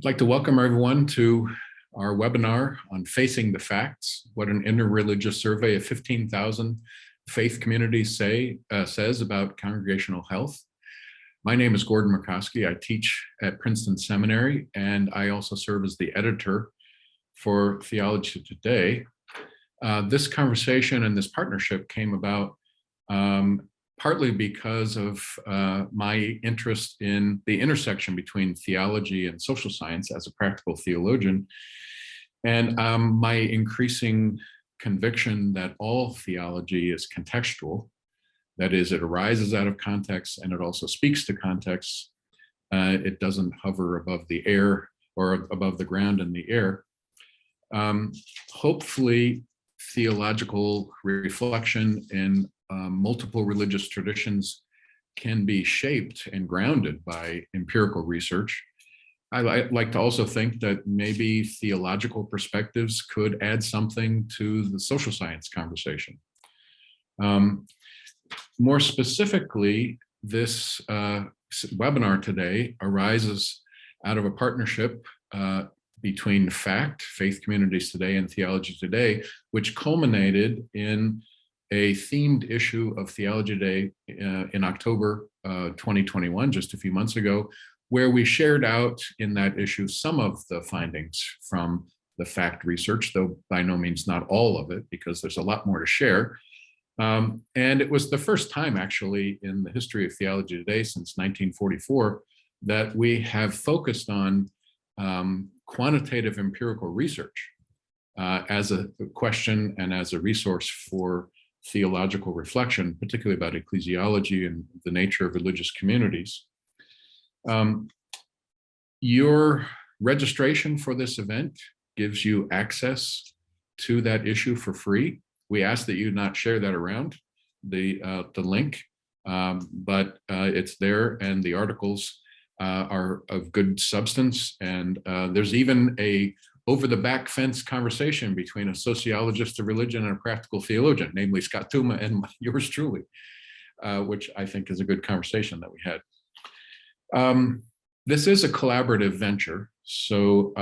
I'd like to welcome everyone to our webinar on Facing the Facts, what an interreligious survey of 15,000 faith communities says about congregational health. My name is 𝗚𝗏𝗚𝗀𝗃𝗀𝗃. I teach at Princeton Seminary, and I also serve as the editor for Theology Today. This conversation and this partnership came about partly because of my interest in the intersection between theology and social science as a practical theologian, and my increasing conviction that all theology is contextual. That is, it arises out of context and it also speaks to context. It doesn't hover above the air or above the ground in the air. Hopefully, theological reflection in multiple religious traditions can be shaped and grounded by empirical research. I like to also think that maybe theological perspectives could add something to the social science conversation. More specifically, this webinar today arises out of a partnership between FACT, Faith Communities Today, and Theology Today, which culminated in a themed issue of Theology Today in October 2021, just a few months ago, where we shared out in that issue some of the findings from the FACT research, though by no means not all of it, because there's a lot more to share. And it was the first time, actually, in the history of Theology Today since 1944 that we have focused on quantitative empirical research as a question and as a resource for theological reflection, particularly about ecclesiology and the nature of religious communities. Your registration for this event gives you access to that issue for free. We ask that you not share that around, the link, but it's there, and the articles are of good substance. And there's even a over the back fence conversation between a sociologist of religion and a practical theologian, namely 𝗚ощ𝗿𝗃𝗀𝗃 and yours truly, which I think is a good conversation that we had. This is a collaborative venture. So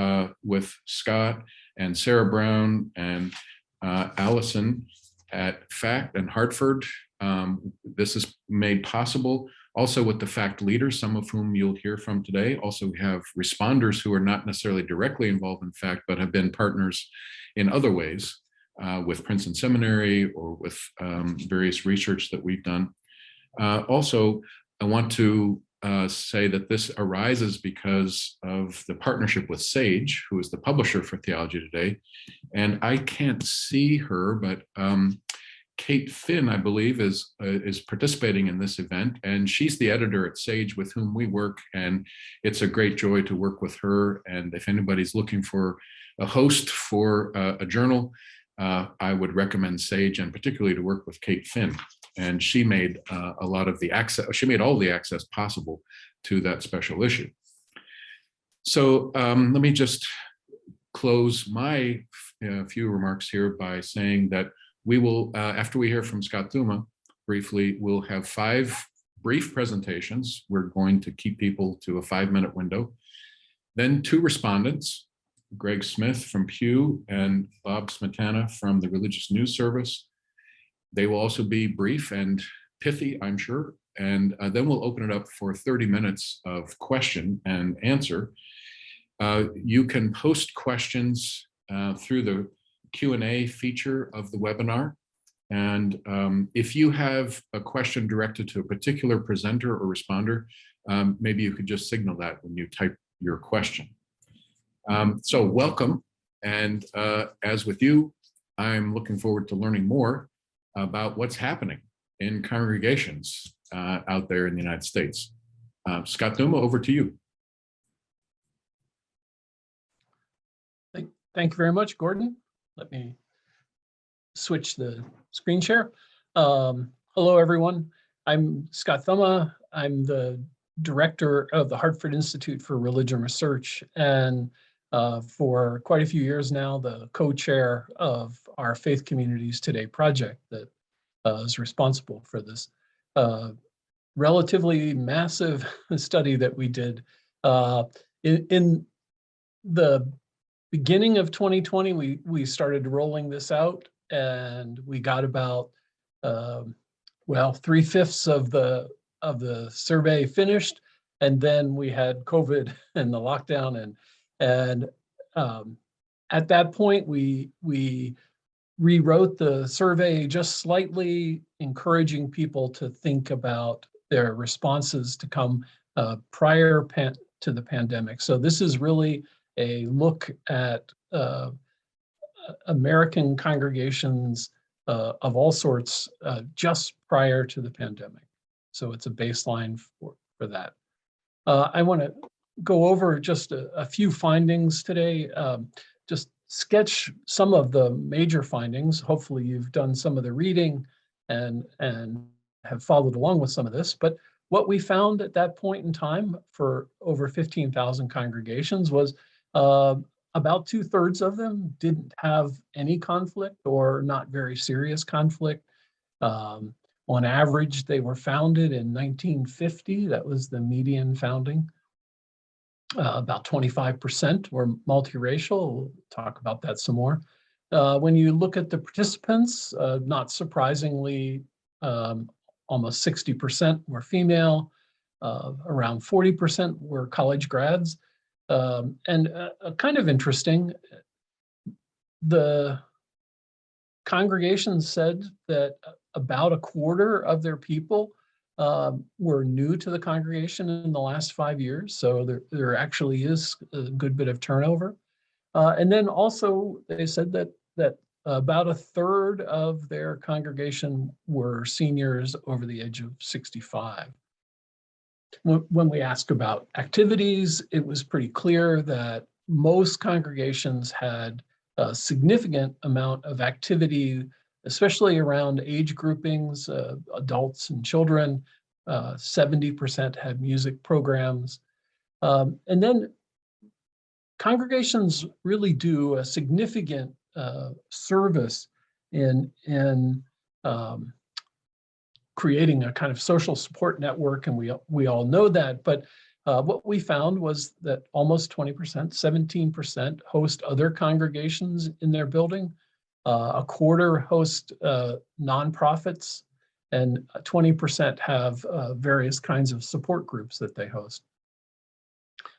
with Scott and Sarah Brown and Allison at FACT and Hartford, this is made possible. Also with the FACT leaders, some of whom you'll hear from today. Also, we have responders who are not necessarily directly involved in FACT, but have been partners in other ways with Princeton Seminary or with various research that we've done. Also, I want to say that this arises because of the partnership with SAGE, who is the publisher for Theology Today. And I can't see her, but Kate Finn, I believe, is participating in this event, and she's the editor at SAGE with whom we work, and it's a great joy to work with her. And if anybody's looking for a host for a journal, I would recommend SAGE, and particularly to work with Kate Finn. And she made a lot of the access, she made all the access possible to that special issue. So let me just close my few remarks here by saying that we will, after we hear from 𝗚ощ𝗿𝗃𝗀𝗃 briefly, we'll have 5 brief presentations. We're going to keep people to a 5-minute window. Then 2 respondents, Greg Smith from Pew and Bob Smetana from the Religious News Service. They will also be brief and pithy, I'm sure. And then we'll open it up for 30 minutes of question and answer. You can post questions through the Q&A feature of the webinar. And if you have a question directed to a particular presenter or responder, maybe you could just signal that when you type your question. So welcome. And as with you, I'm looking forward to learning more about what's happening in congregations out there in the United States. 𝗚ощ𝗿𝗃𝗀𝗃, over to you. Thank you very much, Gordon. Let me switch the screen share. Hello, everyone. I'm 𝗚ощ𝗿𝗃𝗀𝗃. I'm the director of the Hartford Institute for Religion Research, and for quite a few years now, the co-chair of our Faith Communities Today project that is responsible for this relatively massive study that we did. In the beginning of 2020, we started rolling this out, and we got about, well, 3/5 of the survey finished, and then we had COVID and the lockdown, and at that point we rewrote the survey just slightly, encouraging people to think about their responses to come prior to the pandemic. So this is really a look at American congregations of all sorts just prior to the pandemic. So it's a baseline for that. I want to go over just a few findings today, just sketch some of the major findings. Hopefully you've done some of the reading and have followed along with some of this. But what we found at that point in time for over 15,000 congregations was about 2/3 of them didn't have any conflict or not very serious conflict. On average, they were founded in 1950. That was the median founding. About 25% were multiracial. We'll talk about that some more. When you look at the participants, not surprisingly, almost 60% were female, around 40% were college grads. And kind of interesting, the congregation said that about 1/4 of their people were new to the congregation in the last 5 years. So there actually is a good bit of turnover. And then also they said that about 1/3 of their congregation were seniors over the age of 65. When we asked about activities, it was pretty clear that most congregations had a significant amount of activity, especially around age groupings, adults and children. 70% had music programs. And then congregations really do a significant service in creating a kind of social support network, and we all know that. But what we found was that almost 20%, 17% host other congregations in their building. 1/4 host nonprofits, and 20% have various kinds of support groups that they host,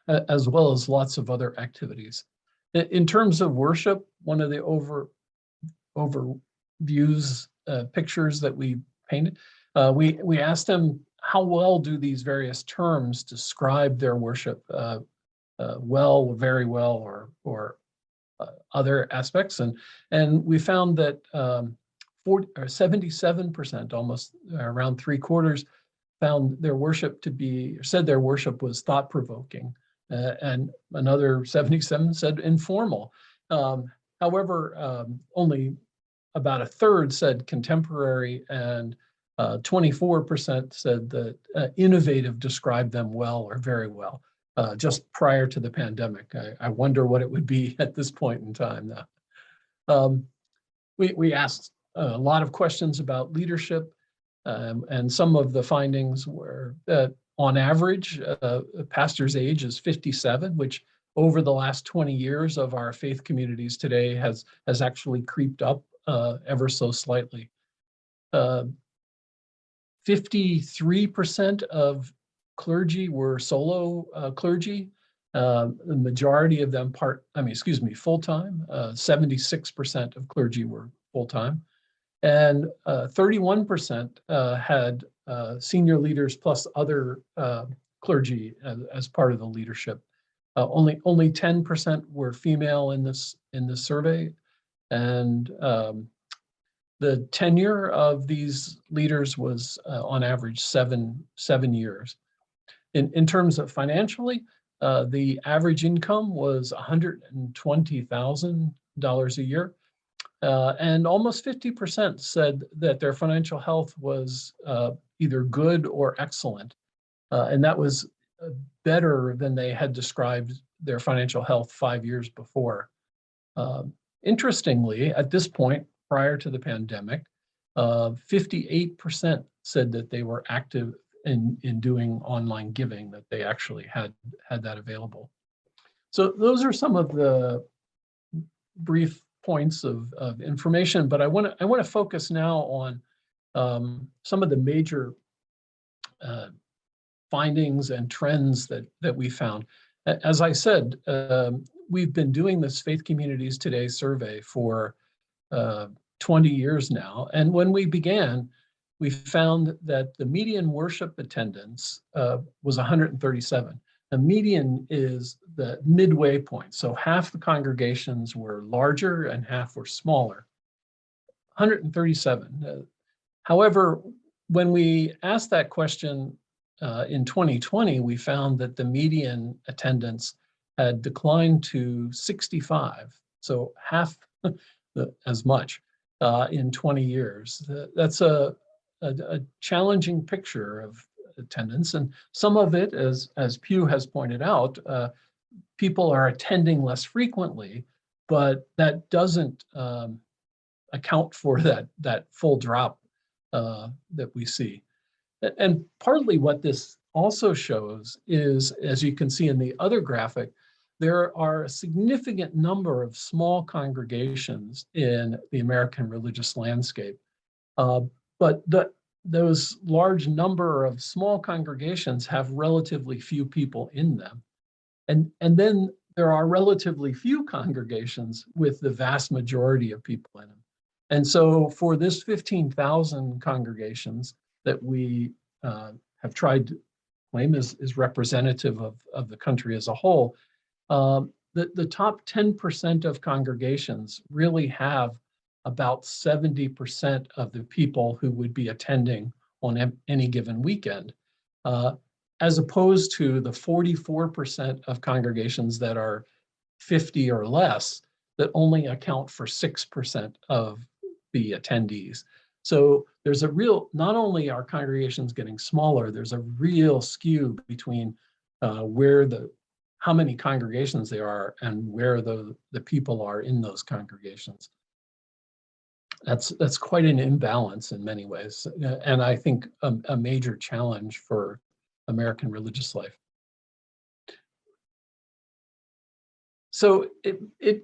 as well as lots of other activities. In terms of worship, one of the overviews pictures that we painted, we asked them how well do these various terms describe their worship, well, very well, or other aspects, and we found that 77%, almost around 3/4, found their worship to be, said their worship was thought-provoking, and another 77 said informal. However, only about 1/3 said contemporary, and 24% said that innovative described them well or very well, just prior to the pandemic. I wonder what it would be at this point in time now. We asked a lot of questions about leadership, and some of the findings were that on average, a pastor's age is 57, which over the last 20 years of our faith communities today has actually creeped up ever so slightly. 53% of clergy were solo clergy. The majority of them full-time. 76% of clergy were full-time. And 31% had senior leaders plus other clergy as part of the leadership. Only 10% were female in this survey, and the tenure of these leaders was on average seven years. In terms of financially, the average income was $120,000 a year. And almost 50% said that their financial health was either good or excellent. And that was better than they had described their financial health 5 years before. Interestingly, at this point, prior to the pandemic, 58% said that they were active in doing online giving, that they actually had that available. So those are some of the brief points of information, but I want to focus now on some of the major findings and trends that we found. As I said, we've been doing this Faith Communities Today survey for 20 years now. And when we began, we found that the median worship attendance was 137. The median is the midway point. So half the congregations were larger and half were smaller. 137. However, when we asked that question in 2020, we found that the median attendance had declined to 65. So half as much in 20 years. That's a challenging picture of attendance, and some of it, as Pew has pointed out, people are attending less frequently, but that doesn't account for that full drop that we see. And partly what this also shows is, as you can see in the other graphic, there are a significant number of small congregations in the American religious landscape. But those large number of small congregations have relatively few people in them. And then there are relatively few congregations with the vast majority of people in them. And so for this 15,000 congregations that we have tried to claim is representative of the country as a whole, the top 10% of congregations really have about 70% of the people who would be attending on any given weekend, as opposed to the 44% of congregations that are 50 or less that only account for 6% of the attendees. So there's a real, not only are congregations getting smaller, there's a real skew between how many congregations there are and where the people are in those congregations. That's quite an imbalance in many ways, and I think a major challenge for American religious life. So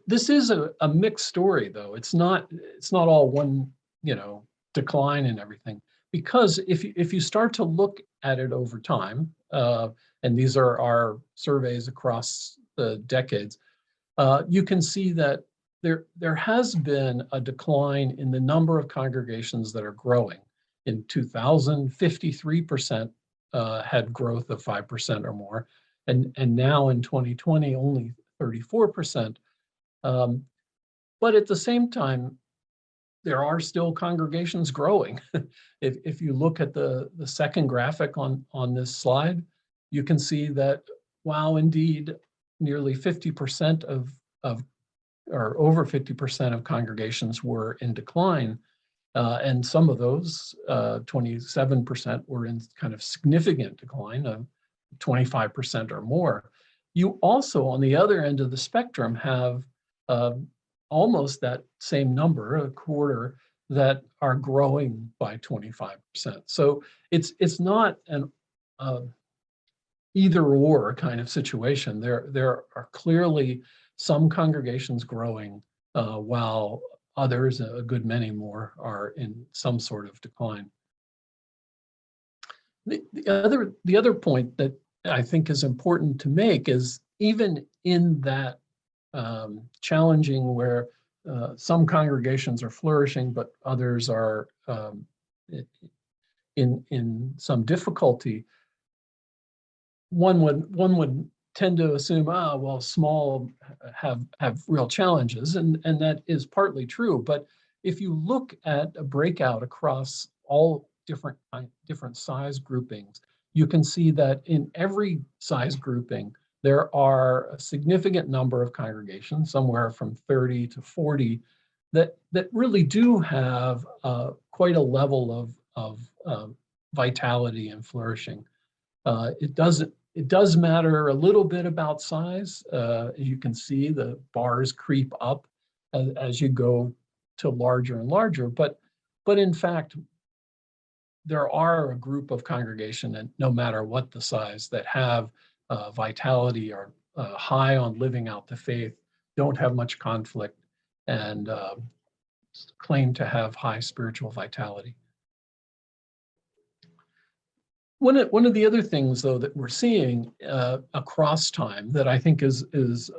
this is a mixed story, though. It's not all one, decline and everything, because if you start to look at it over time, and these are our surveys across the decades, you can see that there has been a decline in the number of congregations that are growing. In 2000, 53% had growth of 5% or more, and now in 2020, only 34%. But at the same time, there are still congregations growing. If you look at the second graphic on this slide, you can see that while indeed nearly 50% or over 50% of congregations were in decline, and some of those, 27% were in kind of significant decline of 25% or more. You also, on the other end of the spectrum, have almost that same number, a quarter, that are growing by 25%. So it's not an either or kind of situation. There are clearly some congregations growing, while others, a good many more, are in some sort of decline. The other point that I think is important to make is, even in that challenging where some congregations are flourishing, but others are in some difficulty, one would tend to assume, well, small have real challenges, and that is partly true. But if you look at a breakout across all different size groupings, you can see that in every size grouping, there are a significant number of congregations, somewhere from 30 to 40, that really do have quite a level of vitality and flourishing. It does matter a little bit about size. You can see the bars creep up as you go to larger and larger, but in fact, there are a group of congregation, and no matter what the size, that have vitality, or high on living out the faith, don't have much conflict, and claim to have high spiritual vitality. One of the other things, though, that we're seeing across time that I think is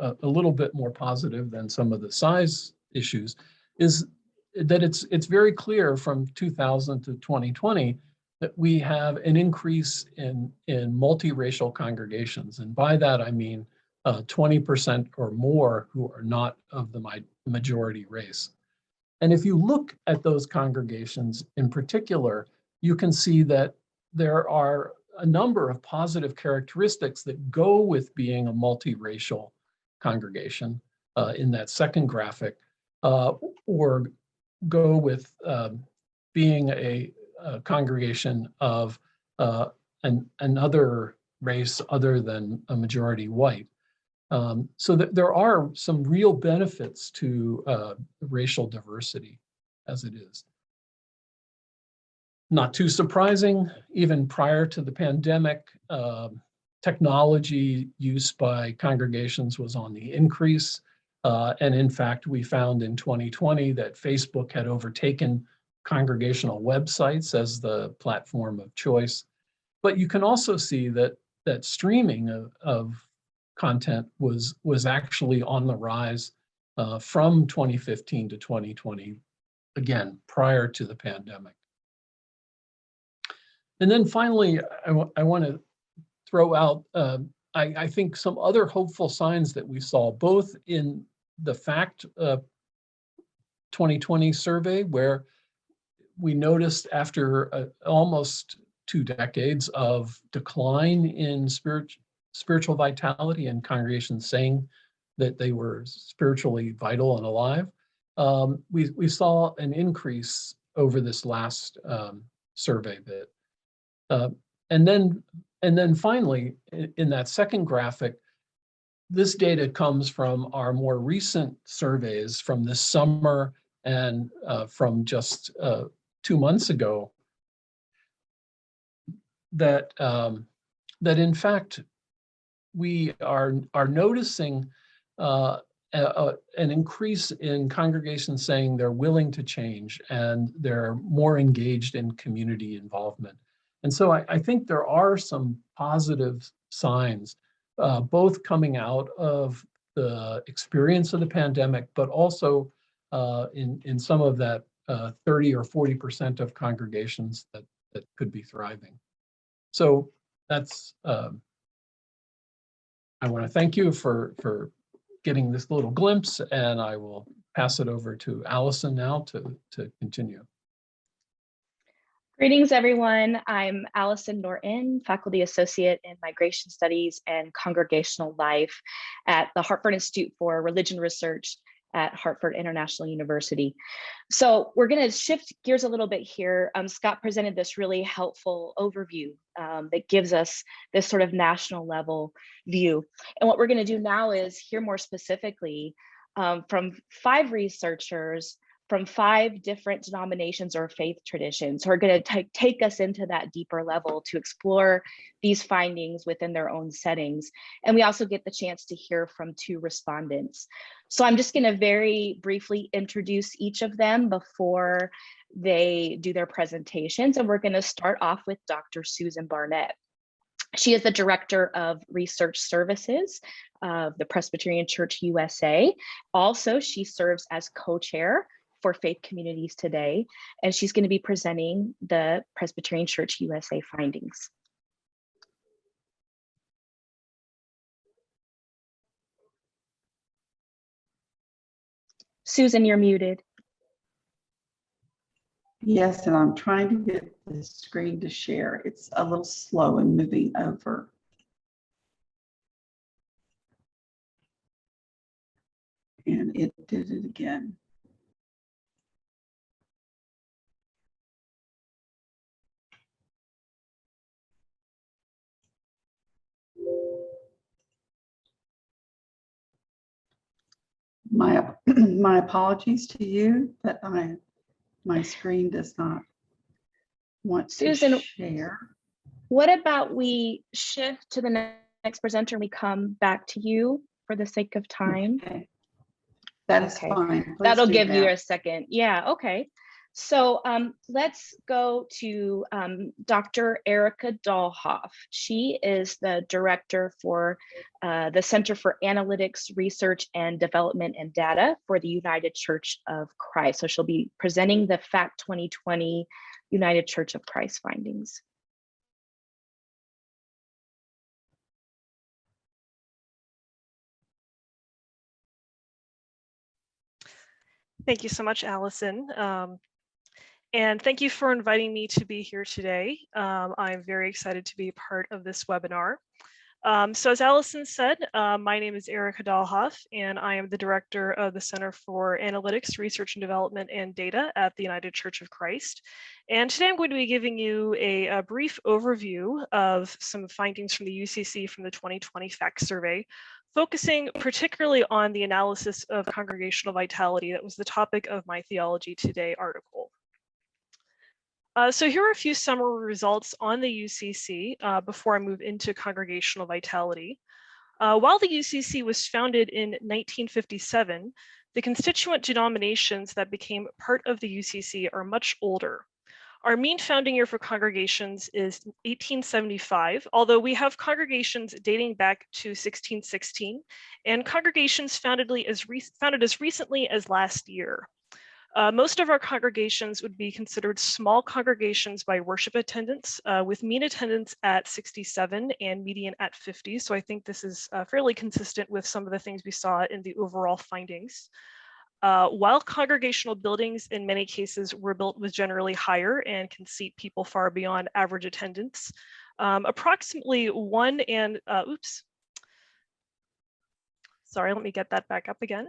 a little bit more positive than some of the size issues is that it's very clear from 2000 to 2020 that we have an increase in multiracial congregations. And by that, I mean 20% or more who are not of the majority race. And if you look at those congregations in particular, you can see that there are a number of positive characteristics that go with being a multiracial congregation in that second graphic, or go with being a congregation of another race other than a majority white. So that there are some real benefits to racial diversity as it is. Not too surprising, even prior to the pandemic, technology use by congregations was on the increase. And in fact, we found in 2020 that Facebook had overtaken congregational websites as the platform of choice. But you can also see that streaming of content was actually on the rise from 2015 to 2020, again, prior to the pandemic. And then finally, I want to throw out, I think, some other hopeful signs that we saw, both in the FACT 2020 survey, where we noticed after almost 2 decades of decline in spiritual vitality and congregations saying that they were spiritually vital and alive, we saw an increase over this last survey bit. And then finally, in that second graphic, this data comes from our more recent surveys from this summer and from just 2 months ago, that in fact we are noticing an increase in congregations saying they're willing to change and they're more engaged in community involvement. And so I think there are some positive signs, both coming out of the experience of the pandemic, but also in some of that 30 or 40% of congregations that could be thriving. So that's, I want to thank you for getting this little glimpse, and I will pass it over to Allison now to continue. Greetings, everyone. I'm Allison Norton, Faculty Associate in Migration Studies and Congregational Life at the Hartford Institute for Religion Research at Hartford International University. So we're going to shift gears a little bit here. Scott presented this really helpful overview that gives us this sort of national level view. And what we're going to do now is hear more specifically from 5 researchers from 5 different denominations or faith traditions who are going to take us into that deeper level to explore these findings within their own settings. And we also get the chance to hear from 2 respondents. So I'm just going to very briefly introduce each of them before they do their presentations. And we're going to start off with Dr. Susan Barnett. She is the Director of Research Services of the Presbyterian Church USA. Also, she serves as co-chair for Faith Communities Today, and she's going to be presenting the Presbyterian Church USA findings. Susan, you're muted. Yes, and I'm trying to get the screen to share. It's a little slow in moving over. And it did it again. My apologies to you that my screen does not want to Susan, share. what about we shift to the next presenter and we come back to you for the sake of time? Okay. That is Okay. fine. Please That'll do give you that. a second. Yeah, okay. So let's go to Dr. 𝗚𝗚cie𝗁𝗂𝗶. She is the director for the Center for Analytics, Research and Development and Data for the United Church of Christ. So she'll be presenting the FACT 2020 United Church of Christ findings. Thank you so much, Allison. And thank you for inviting me to be here today. I'm very excited to be a part of this webinar. So as Allison said, my name is 𝗚𝗚cie𝗁𝗂𝗶, and I am the director of the Center for Analytics, Research and Development and Data at the United Church of Christ. And today I'm going to be giving you a brief overview of some findings from the UCC from the 2020 FACT survey, focusing particularly on the analysis of congregational vitality that was the topic of my Theology Today article. So here are a few summary results on the UCC before I move into congregational vitality. While the UCC was founded in 1957, the constituent denominations that became part of the UCC are much older. Our mean founding year for congregations is 1875, although we have congregations dating back to 1616 and congregations founded as recently as last year. Most of our congregations would be considered small congregations by worship attendance, with mean attendance at 67 and median at 50. So I think this is fairly consistent with some of the things we saw in the overall findings. While congregational buildings in many cases were built with generally higher and can seat people far beyond average attendance, approximately one and, sorry, let me get that back up again.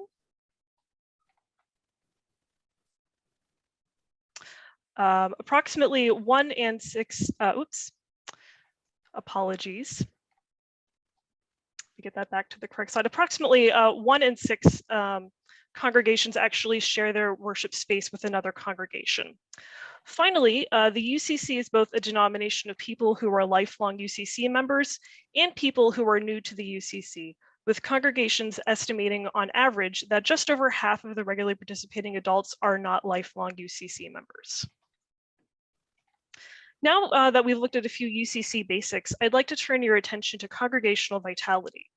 Approximately 1 and 6, apologies. Let me get that back to the correct side. Approximately 1 in 6 congregations actually share their worship space with another congregation. Finally, the UCC is both a denomination of people who are lifelong UCC members and people who are new to the UCC, with congregations estimating on average that just over half of the regularly participating adults are not lifelong UCC members. Now that we've looked at a few UCC basics, I'd like to turn your attention to congregational vitality.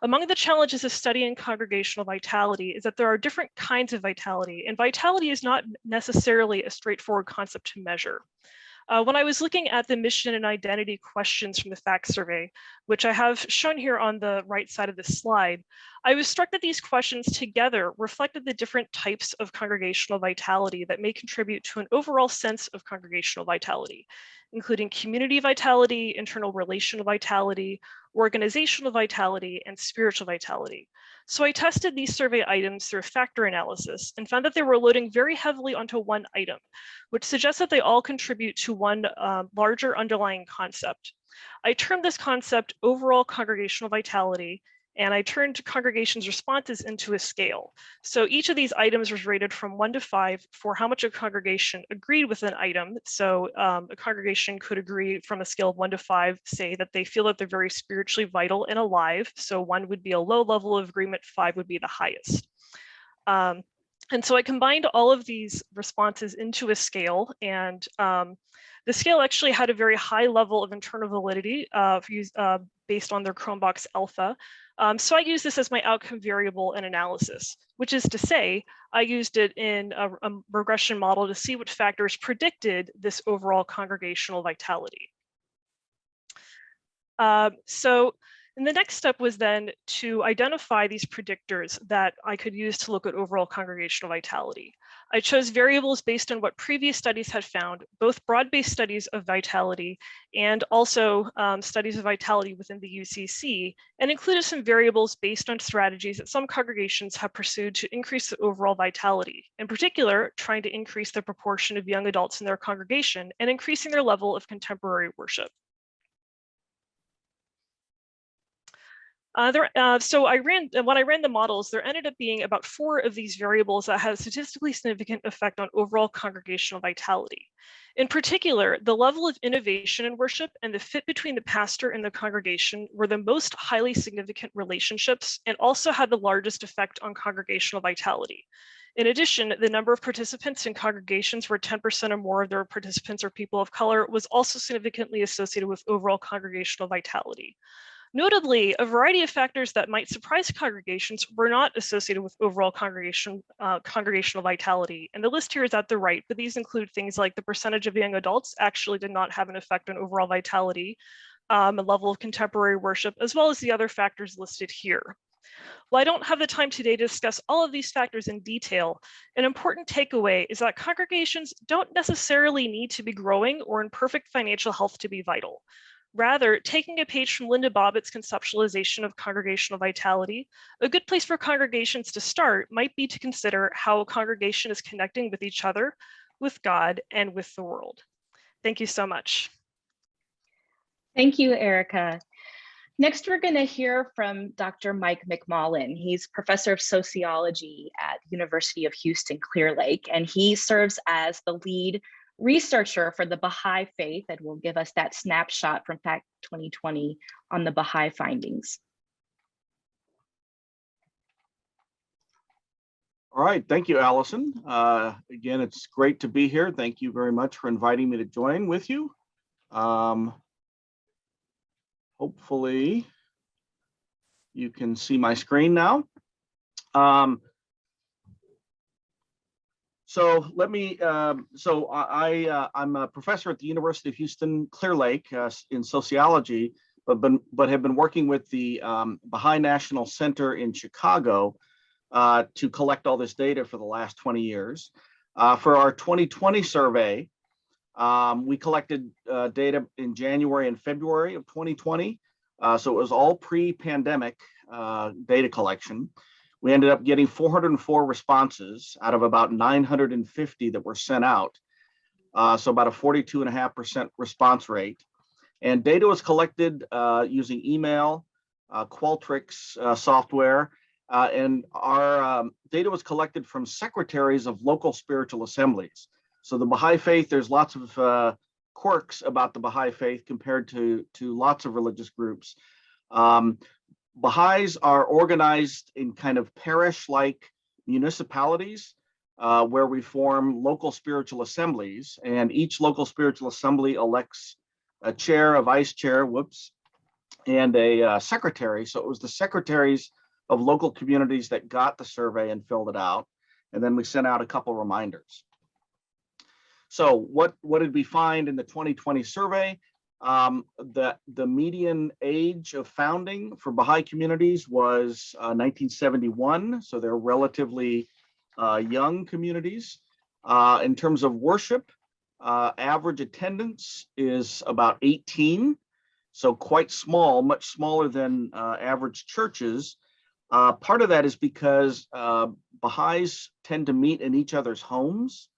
Among the challenges of studying congregational vitality is that there are different kinds of vitality, and vitality is not necessarily a straightforward concept to measure. When I was looking at the mission and identity questions from the FACT survey, which I have shown here on the right side of the slide, I was struck that these questions together reflected the different types of congregational vitality that may contribute to an overall sense of congregational vitality, including community vitality, internal relational vitality, organizational vitality, and spiritual vitality. So I tested these survey items through a factor analysis and found that they were loading very heavily onto one item, which suggests that they all contribute to one larger underlying concept. I termed this concept overall congregational vitality, and I turned congregations' responses into a scale. So each of these items was rated from 1 to 5 for how much a congregation agreed with an item. So a congregation could agree from a scale of 1 to 5, say that they feel that they're very spiritually vital and alive. So 1 would be a low level of agreement, 5 would be the highest. And so I combined all of these responses into a scale, and the scale actually had a very high level of internal validity based on their Chromebox alpha. So I used this as my outcome variable in analysis, which is to say, I used it in a regression model to see what factors predicted this overall congregational vitality. And the next step was then to identify these predictors that I could use to look at overall congregational vitality. I chose variables based on what previous studies had found, both broad-based studies of vitality and also studies of vitality within the UCC, and included some variables based on strategies that some congregations have pursued to increase the overall vitality, in particular, trying to increase the proportion of young adults in their congregation and increasing their level of contemporary worship. So when I ran the models, there ended up being about 4 of these variables that had a statistically significant effect on overall congregational vitality. In particular, the level of innovation in worship and the fit between the pastor and the congregation were the most highly significant relationships and also had the largest effect on congregational vitality. In addition, the number of participants in congregations where 10% or more of their participants are people of color was also significantly associated with overall congregational vitality. Notably, a variety of factors that might surprise congregations were not associated with overall congregational vitality. And the list here is at the right, but these include things like the percentage of young adults actually did not have an effect on overall vitality, a level of contemporary worship, as well as the other factors listed here. While I don't have the time today to discuss all of these factors in detail, an important takeaway is that congregations don't necessarily need to be growing or in perfect financial health to be vital. Rather, taking a page from Linda Bobbitt's conceptualization of congregational vitality, a good place for congregations to start might be to consider how a congregation is connecting with each other, with God, and with the world. Thank you so much. Thank you, Erica. Next, we're going to hear from Dr. Mike McMullen. He's professor of sociology at the University of Houston, Clear Lake, and he serves as the lead researcher for the Baha'i faith and will give us that snapshot from FACT 2020 on the Baha'i findings. All right, thank you, Allison. Again, it's great to be here. Thank you very much for inviting me to join with you. Hopefully you can see my screen now. So let me, I'm a professor at the University of Houston, Clear Lake in sociology, but have been working with the Baha'i National Center in Chicago to collect all this data for the last 20 years. For our 2020 survey, we collected data in January and February of 2020. So it was all pre-pandemic data collection. We ended up getting 404 responses out of about 950 that were sent out. So about a 42.5% response rate. And data was collected using email, Qualtrics software, and our data was collected from secretaries of local spiritual assemblies. So the Baha'i faith, there's lots of quirks about the Baha'i faith compared to lots of religious groups. Baha'is are organized in kind of parish-like municipalities where we form local spiritual assemblies, and each local spiritual assembly elects a chair, a vice chair, and a secretary. So it was the secretaries of local communities that got the survey and filled it out. And then we sent out a couple reminders. So what did we find in the 2020 survey? The median age of founding for Baha'i communities was 1971. So they're relatively young communities. In terms of worship, average attendance is about 18. So quite small, much smaller than average churches. Part of that is because Baha'is tend to meet in each other's homes,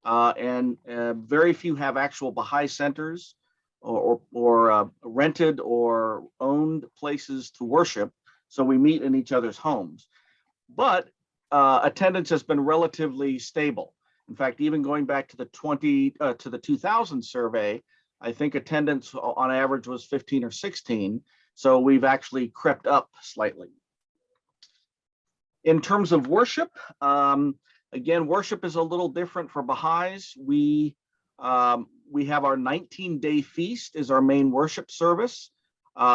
and very few have actual Baha'i centers or rented or owned places to worship. So we meet in each other's homes. But attendance has been relatively stable. In fact, even going back to the 2000 survey, I think attendance on average was 15 or 16. So we've actually crept up slightly. In terms of worship, again, worship is a little different for Baha'is. We have our 19-day feast is our main worship service.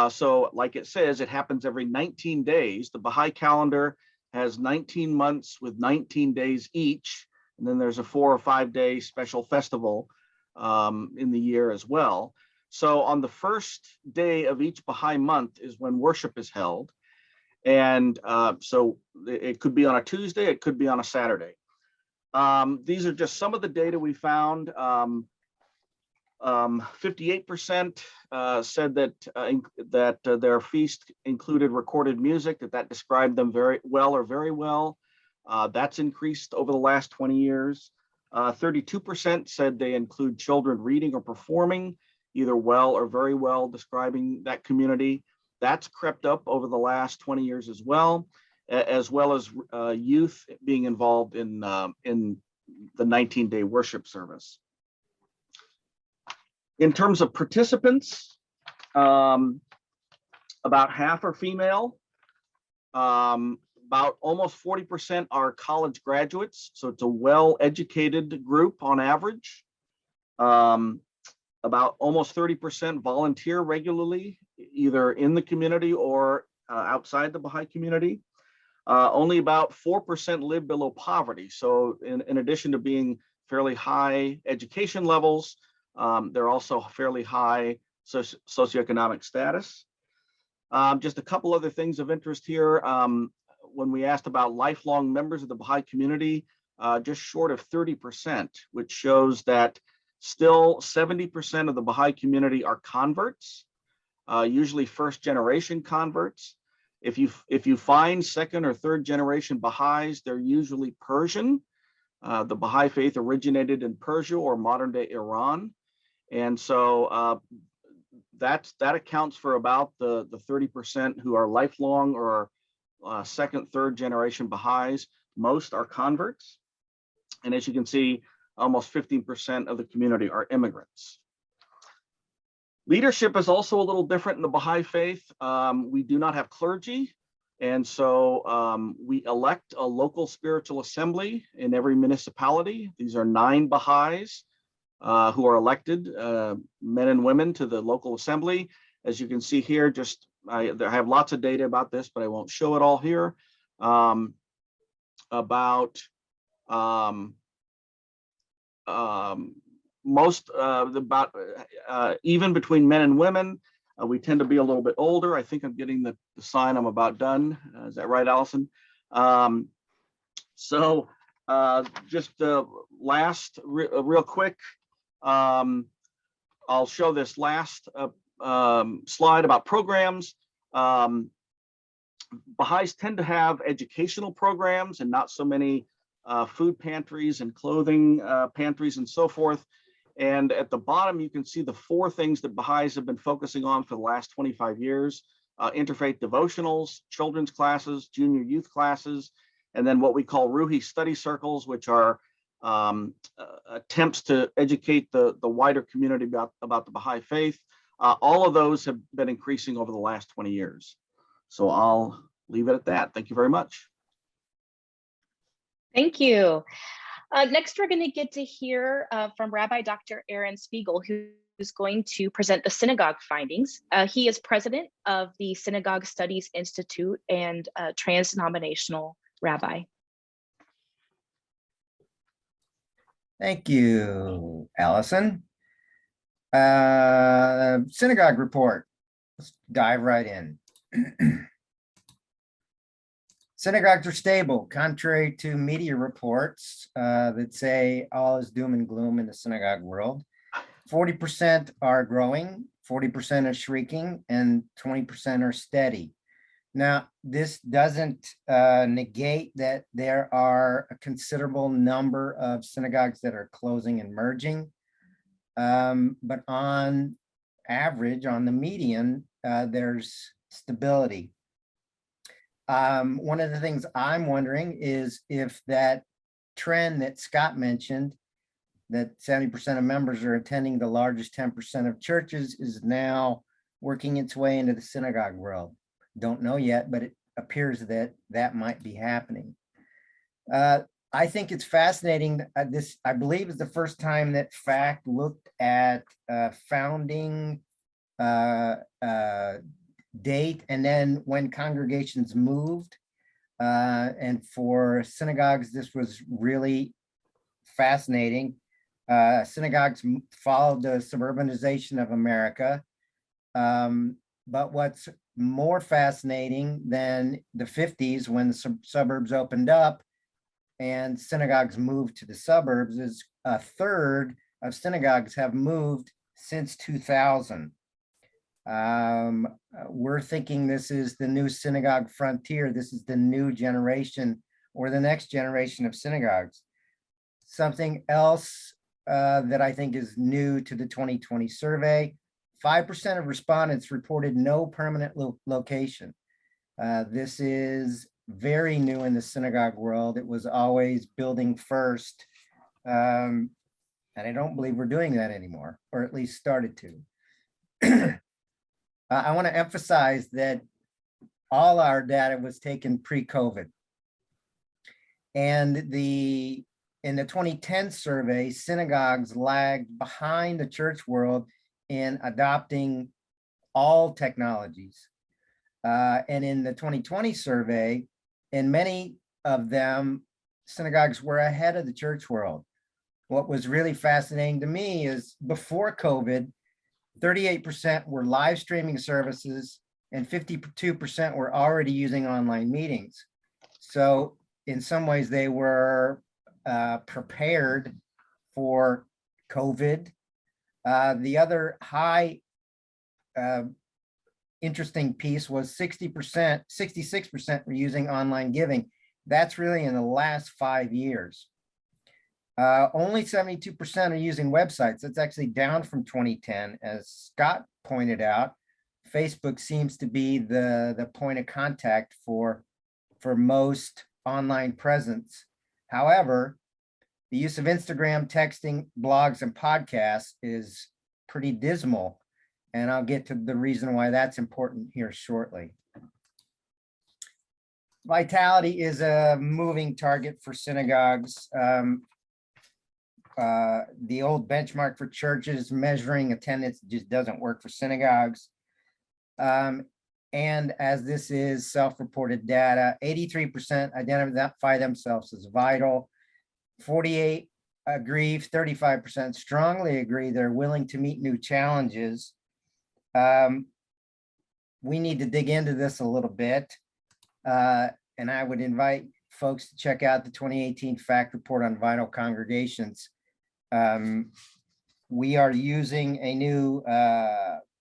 So like it says, it happens every 19 days. The Baha'i calendar has 19 months with 19 days each. And then there's a 4 or 5 day special festival in the year as well. So on the first day of each Baha'i month is when worship is held. And so it could be on a Tuesday, it could be on a Saturday. These are just some of the data we found. 58% said that their feast included recorded music, that described them very well or very well. That's increased over the last 20 years. 32% said they include children reading or performing, either well or very well, describing that community. That's crept up over the last 20 years as well as youth being involved in the 19-day worship service. In terms of participants, about half are female. About almost 40% are college graduates, so it's a well-educated group on average. About almost 30% volunteer regularly, either in the community or outside the Baha'i community. Only about 4% live below poverty. So in addition to being fairly high education levels, they're also fairly high socioeconomic status. Just a couple other things of interest here. When we asked about lifelong members of the Baha'i community, just short of 30%, which shows that still 70% of the Baha'i community are converts, usually first generation converts. If you find second or third generation Baha'is, they're usually Persian. The Baha'i faith originated in Persia or modern day Iran. And so that accounts for about the 30% who are lifelong or second, third generation Baha'is. Most are converts. And as you can see, almost 15% of the community are immigrants. Leadership is also a little different in the Baha'i faith. We do not have clergy. And so we elect a local spiritual assembly in every municipality. These are 9 Baha'is who are elected, men and women, to the local assembly. As you can see here, I have lots of data about this, but I won't show it all here. Even between men and women, we tend to be a little bit older. I think I'm getting the sign I'm about done. Is that right, Allison? Just real quick, I'll show this last slide about programs. Baha'is tend to have educational programs and not so many food pantries and clothing pantries and so forth. And at the bottom, you can see the 4 things that Baha'is have been focusing on for the last 25 years: interfaith devotionals, children's classes, junior youth classes, and then what we call 𝗬𝗺cie study circles, which are attempts to educate the wider community about the Baha'i faith. All of those have been increasing over the last 20 years. So I'll leave it at that. Thank you very much. Thank you. Next, we're going to get to hear from Rabbi Dr. 𝗚𝗏 who's going to present the synagogue findings. He is president of the Synagogue Studies Institute and a trans-denominational rabbi. Thank you, Allison. Synagogue report. Let's dive right in. Synagogues are stable, contrary to media reports that say all is doom and gloom in the synagogue world. 40% are growing, 40% are shrinking, and 20% are steady. Now, this doesn't negate that there are a considerable number of synagogues that are closing and merging. But on average, on the median, there's stability. One of the things I'm wondering is if that trend that Scott mentioned, that 70% of members are attending the largest 10% of churches, is now working its way into the synagogue world. Don't know yet, but it appears that that might be happening. I think it's fascinating. This, I believe, is the first time that FACT looked at founding date, and then when congregations moved. And for synagogues, this was really fascinating. Synagogues followed the suburbanization of America. But what's more fascinating than the 50s, when the suburbs opened up and synagogues moved to the suburbs, is a third of synagogues have moved since 2000. We're thinking this is the new synagogue frontier. This is the new generation, or the next generation of synagogues. Something else that I think is new to the 2020 survey: 5% of respondents reported no permanent location. This is very new in the synagogue world. It was always building first. And I don't believe we're doing that anymore, or at least started to. I want to emphasize that all our data was taken pre-COVID. And in the 2010 survey, synagogues lagged behind the church world in adopting all technologies. And in the 2020 survey, in many of them, synagogues were ahead of the church world. What was really fascinating to me is before COVID, 38% were live streaming services and 52% were already using online meetings. So in some ways they were prepared for COVID. The other high interesting piece was 66% were using online giving. That's really in the last 5 years. Only 72% are using websites. That's actually down from 2010. As Scott pointed out, Facebook seems to be the point of contact for most online presence. However, the use of Instagram, texting, blogs, and podcasts is pretty dismal. And I'll get to the reason why that's important here shortly. Vitality is a moving target for synagogues. The old benchmark for churches measuring attendance just doesn't work for synagogues. And as this is self-reported data, 83% identify themselves as vital, 48% agree, 35% strongly agree they're willing to meet new challenges. We need to dig into this a little bit. And I would invite folks to check out the 2018 fact report on vital congregations. We are using a new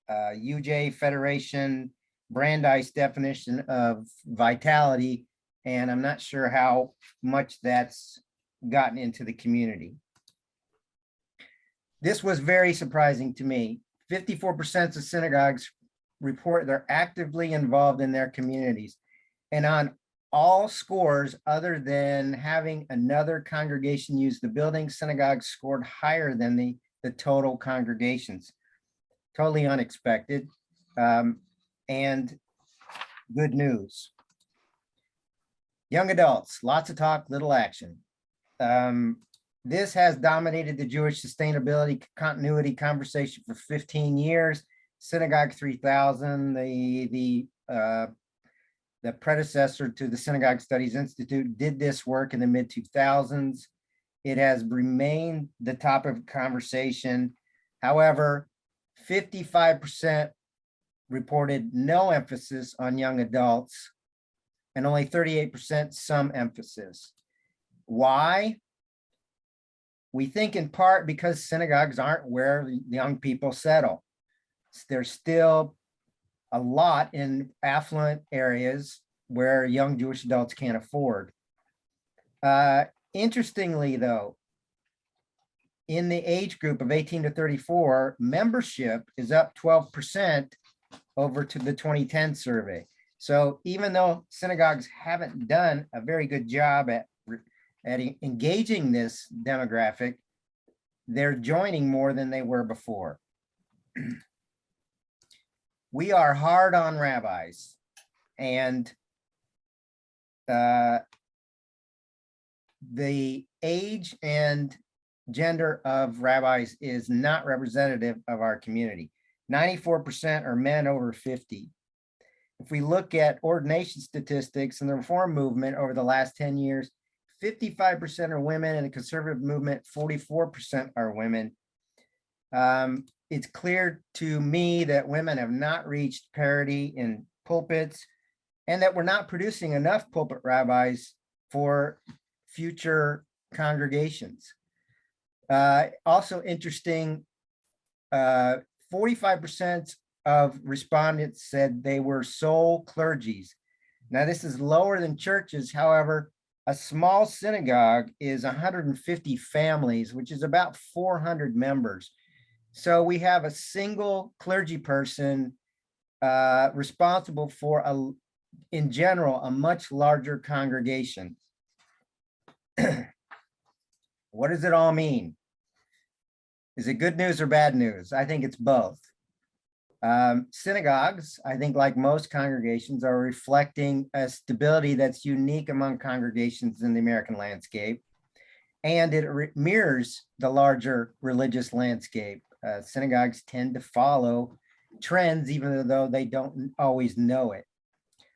UJ Federation Brandeis definition of vitality, and I'm not sure how much that's gotten into the community. This was very surprising to me. 54% of synagogues report they're actively involved in their communities, and on all scores other than having another congregation use the building, synagogues scored higher than the total congregations. Totally unexpected, and good news. Young adults, lots of talk, little action. This has dominated the Jewish sustainability continuity conversation for 15 years. Synagogue 3000, the predecessor to the Synagogue Studies Institute, did this work in the mid-2000s. It has remained the topic of conversation. However, 55% reported no emphasis on young adults, and only 38% some emphasis. Why? We think in part because synagogues aren't where young people settle. There's still a lot in affluent areas where young Jewish adults can't afford. Interestingly, though, in the age group of 18 to 34, membership is up 12% over to the 2010 survey. So even though synagogues haven't done a very good job at engaging this demographic, they're joining more than they were before. We are hard on rabbis, and the age and gender of rabbis is not representative of our community. 94% are men over 50. If we look at ordination statistics in the reform movement over the last 10 years, 55% are women, and the conservative movement, 44% are women. It's clear to me that women have not reached parity in pulpits, and that we're not producing enough pulpit rabbis for future congregations. Also interesting, 45% of respondents said they were sole clergies. Now, this is lower than churches. However, a small synagogue is 150 families, which is about 400 members. So we have a single clergy person responsible for, in general, a much larger congregation. What does it all mean? Is it good news or bad news? I think it's both. Synagogues, I think, like most congregations, are reflecting a stability that's unique among congregations in the American landscape, and it mirrors the larger religious landscape. Synagogues tend to follow trends, even though they don't always know it.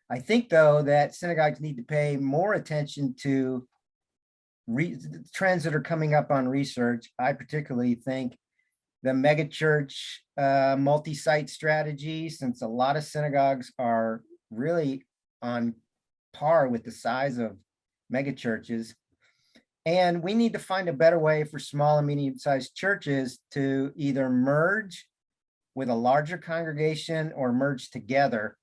I think, though, that synagogues need to pay more attention to trends that are coming up on research. I particularly think the megachurch multi-site strategy, since a lot of synagogues are really on par with the size of megachurches. And we need to find a better way for small and medium-sized churches to either merge with a larger congregation or merge together.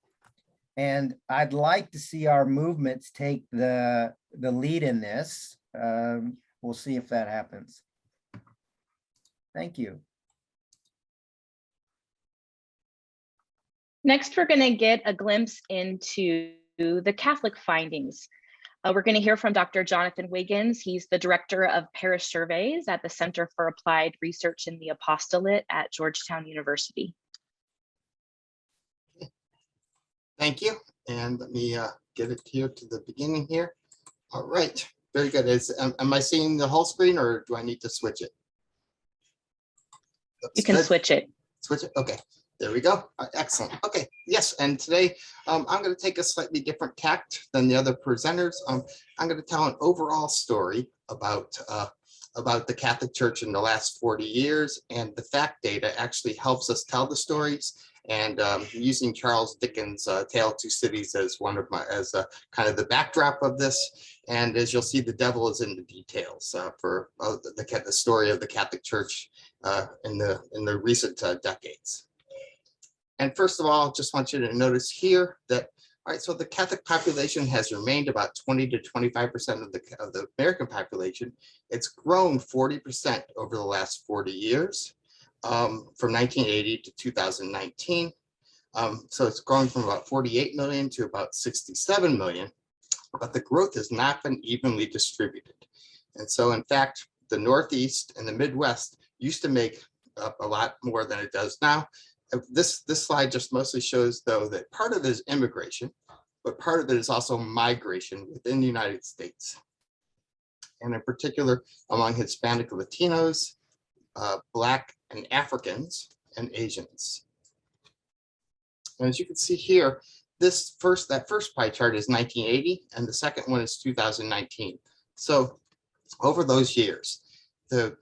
And I'd like to see our movements take the lead in this. We'll see if that happens. Thank you. Next, we're going to get a glimpse into the Catholic findings. We're going to hear from Dr. Jonathan Wiggins. He's the Director of Parish Surveys at the Center for Applied Research in the Apostolate at Georgetown University. Thank you. And let me get it here to the beginning here. All right, very good. Am I seeing the whole screen, or do I need to switch it? You can switch it. Switch it, okay. There we go. Excellent. Okay. Yes. And today I'm going to take a slightly different tact than the other presenters. I'm going to tell an overall story about the Catholic Church in the last 40 years. And the fact data actually helps us tell the stories. And using Charles Dickens' Tale of Two Cities as kind of the backdrop of this. And as you'll see, the devil is in the details for the story of the Catholic Church in the recent decades. And first of all, just want you to notice here that, all right, so the Catholic population has remained about 20 to 25% of the American population. It's grown 40% over the last 40 years, from 1980 to 2019. So it's grown from about 48 million to about 67 million, but the growth has not been evenly distributed. And so in fact, the Northeast and the Midwest used to make up a lot more than it does now. This slide just mostly shows, though, that part of it is immigration, but part of it is also migration within the United States. And in particular, among Hispanic Latinos, Black and Africans, and Asians. And as you can see here, that first pie chart is 1980, and the second one is 2019. So over those years, the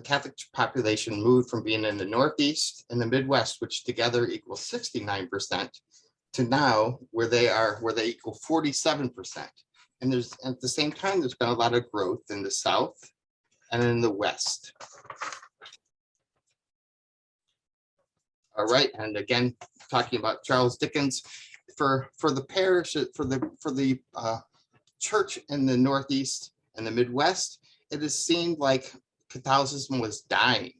Catholic population moved from being in the Northeast and the Midwest, which together equals 69%, to now where they equal 47%. And at the same time, there's been a lot of growth in the South and in the West. All right, and again, talking about Charles Dickens, for the parish, for the church in the Northeast and the Midwest, it has seemed like Catholicism was dying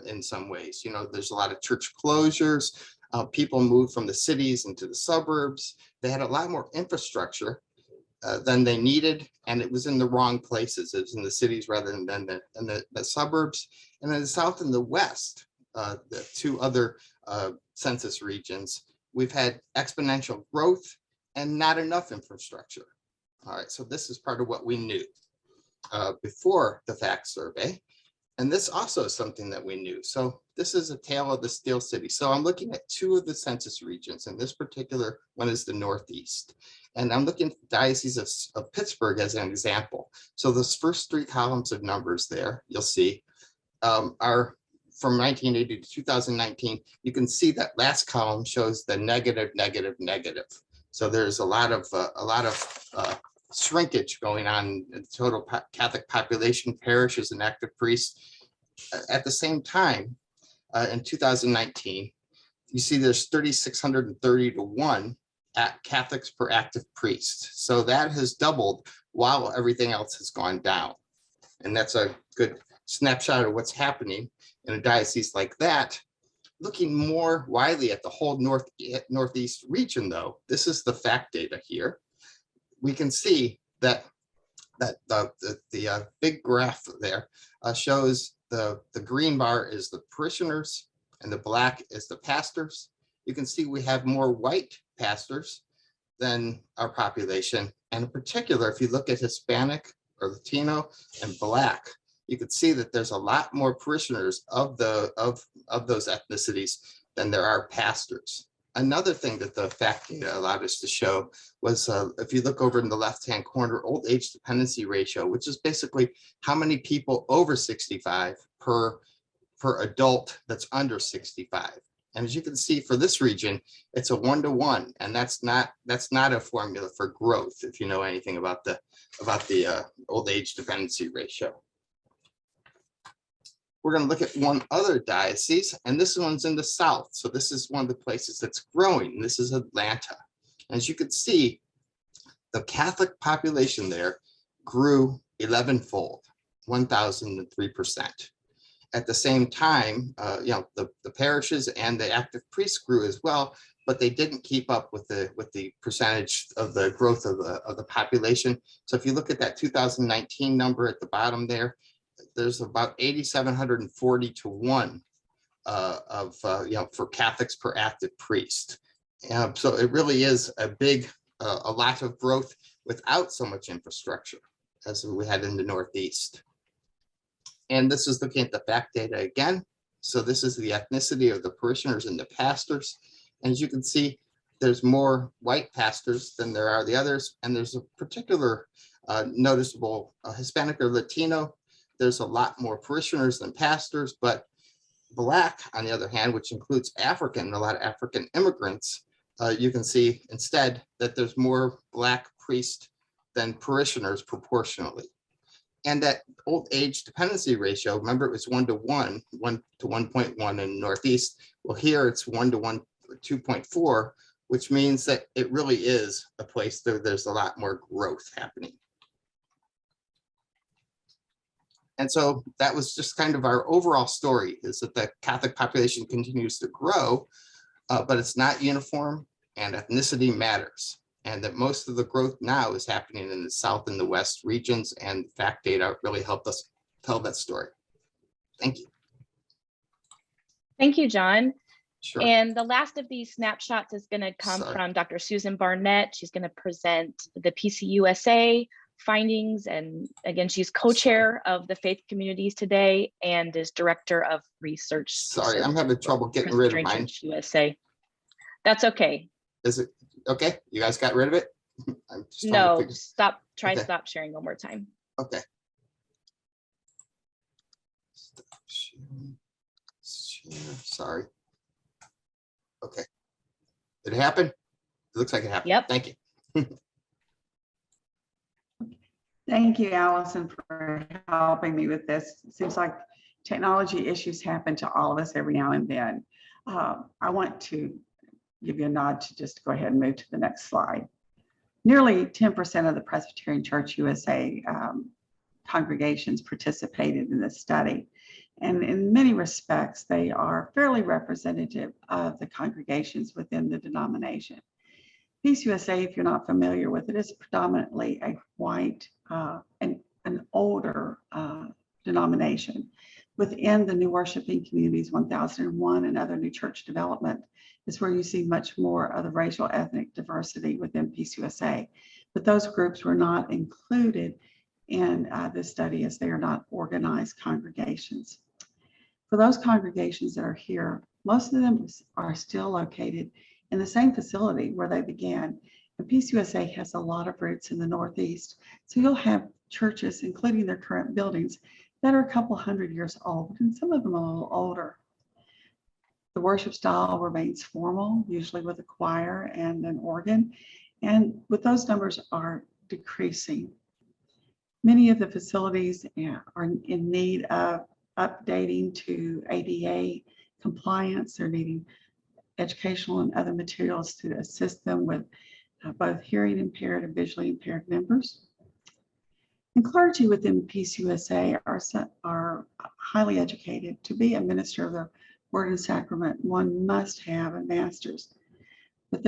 in some ways. You know, there's a lot of church closures. People moved from the cities into the suburbs. They had a lot more infrastructure than they needed, and it was in the wrong places. It was in the cities rather than in the suburbs. And in the South and the West, the two other census regions, we've had exponential growth and not enough infrastructure. All right, so this is part of what we knew before the fact survey. And this also is something that we knew. So this is a tale of the Steel City. So I'm looking at two of the census regions, and this particular one is the Northeast. And I'm looking at the Diocese of Pittsburgh as an example. So those first three columns of numbers there, you'll see, are from 1980 to 2019. You can see that last column shows the negative, negative, negative. So there's a lot of shrinkage going on in the total Catholic population, parishes and active priests. At the same time, in 2019, you see there's 3,630 to 1 Catholics per active priest. So that has doubled while everything else has gone down. And that's a good snapshot of what's happening in a diocese like that. Looking more widely at the whole Northeast region, though, this is the fact data here. We can see that the big graph there shows the green bar is the parishioners and the black is the pastors. You can see we have more white pastors than our population. And in particular, if you look at Hispanic or Latino and Black, you could see that there's a lot more parishioners of those ethnicities than there are pastors. Another thing that the fact data allowed us to show was if you look over in the left-hand corner, old age dependency ratio, which is basically how many people over 65 per adult that's under 65. And as you can see for this region, it's a 1-to-1, and that's not a formula for growth, if you know anything about the old age dependency ratio. We're going to look at one other diocese, and this one's in the south. So this is one of the places that's growing. This is Atlanta. As you can see, the Catholic population there grew 11-fold, 1,003%. At the same time, the parishes and the active priests grew as well, but they didn't keep up with the percentage of the growth of the population. So if you look at that 2019 number at the bottom there, there's about 8,740 to 1 for Catholics per active priest. So it really is a lot of growth without so much infrastructure as we had in the Northeast. And this is looking at the fact data again. So this is the ethnicity of the parishioners and the pastors. And as you can see, there's more white pastors than there are the others. And there's a particular noticeable Hispanic or Latino. There's a lot more parishioners than pastors, but Black, on the other hand, which includes African, a lot of African immigrants, you can see instead that there's more Black priests than parishioners proportionally. And that old age dependency ratio, remember it was 1-to-1, 1 to 1.1 in the Northeast. Well, here it's 1-to-1, 2.4, which means that it really is a place that there's a lot more growth happening. And so that was just kind of our overall story, is that the Catholic population continues to grow, but it's not uniform, and ethnicity matters. And that most of the growth now is happening in the South and the West regions, and fact data really helped us tell that story. Thank you. Thank you, John. Sure. And the last of these snapshots is going to come from Dr. Susan Barnett. She's going to present the PCUSA findings. And again, she's co-chair of the Faith Communities Today and is director of research. Sorry, I'm having trouble getting rid of mine. USA. That's okay. Is it okay? You guys got rid of it? No, stop. Try okay. Stop sharing one more time. Okay. Stop sharing. Share. Sorry. Okay. Did it happen? It looks like it happened. Yep. Thank you. Thank you, Allison, for helping me with this. It seems like technology issues happen to all of us every now and then. I want to give you a nod to just go ahead and move to the next slide. Nearly 10% of the Presbyterian Church USA congregations participated in this study. And in many respects, they are fairly representative of the congregations within the denomination. PCUSA, if you're not familiar with it, is predominantly a white and an older denomination. Within the new worshiping communities, 1001 and other new church development is where you see much more of the racial ethnic diversity within PCUSA. But those groups were not included in this study as they are not organized congregations. For those congregations that are here, most of them are still located in the same facility where they began. And PCUSA has a lot of roots in the Northeast. So you'll have churches, including their current buildings, that are a couple hundred years old, and some of them a little older. The worship style remains formal, usually with a choir and an organ, and with those numbers are decreasing. Many of the facilities are in need of updating to ADA compliance. They're needing educational and other materials to assist them with both hearing impaired and visually impaired members. And clergy within 𝗚𝗎𝗄𝗎 are highly educated. To be a minister of the Word and Sacrament, one must have a master's. But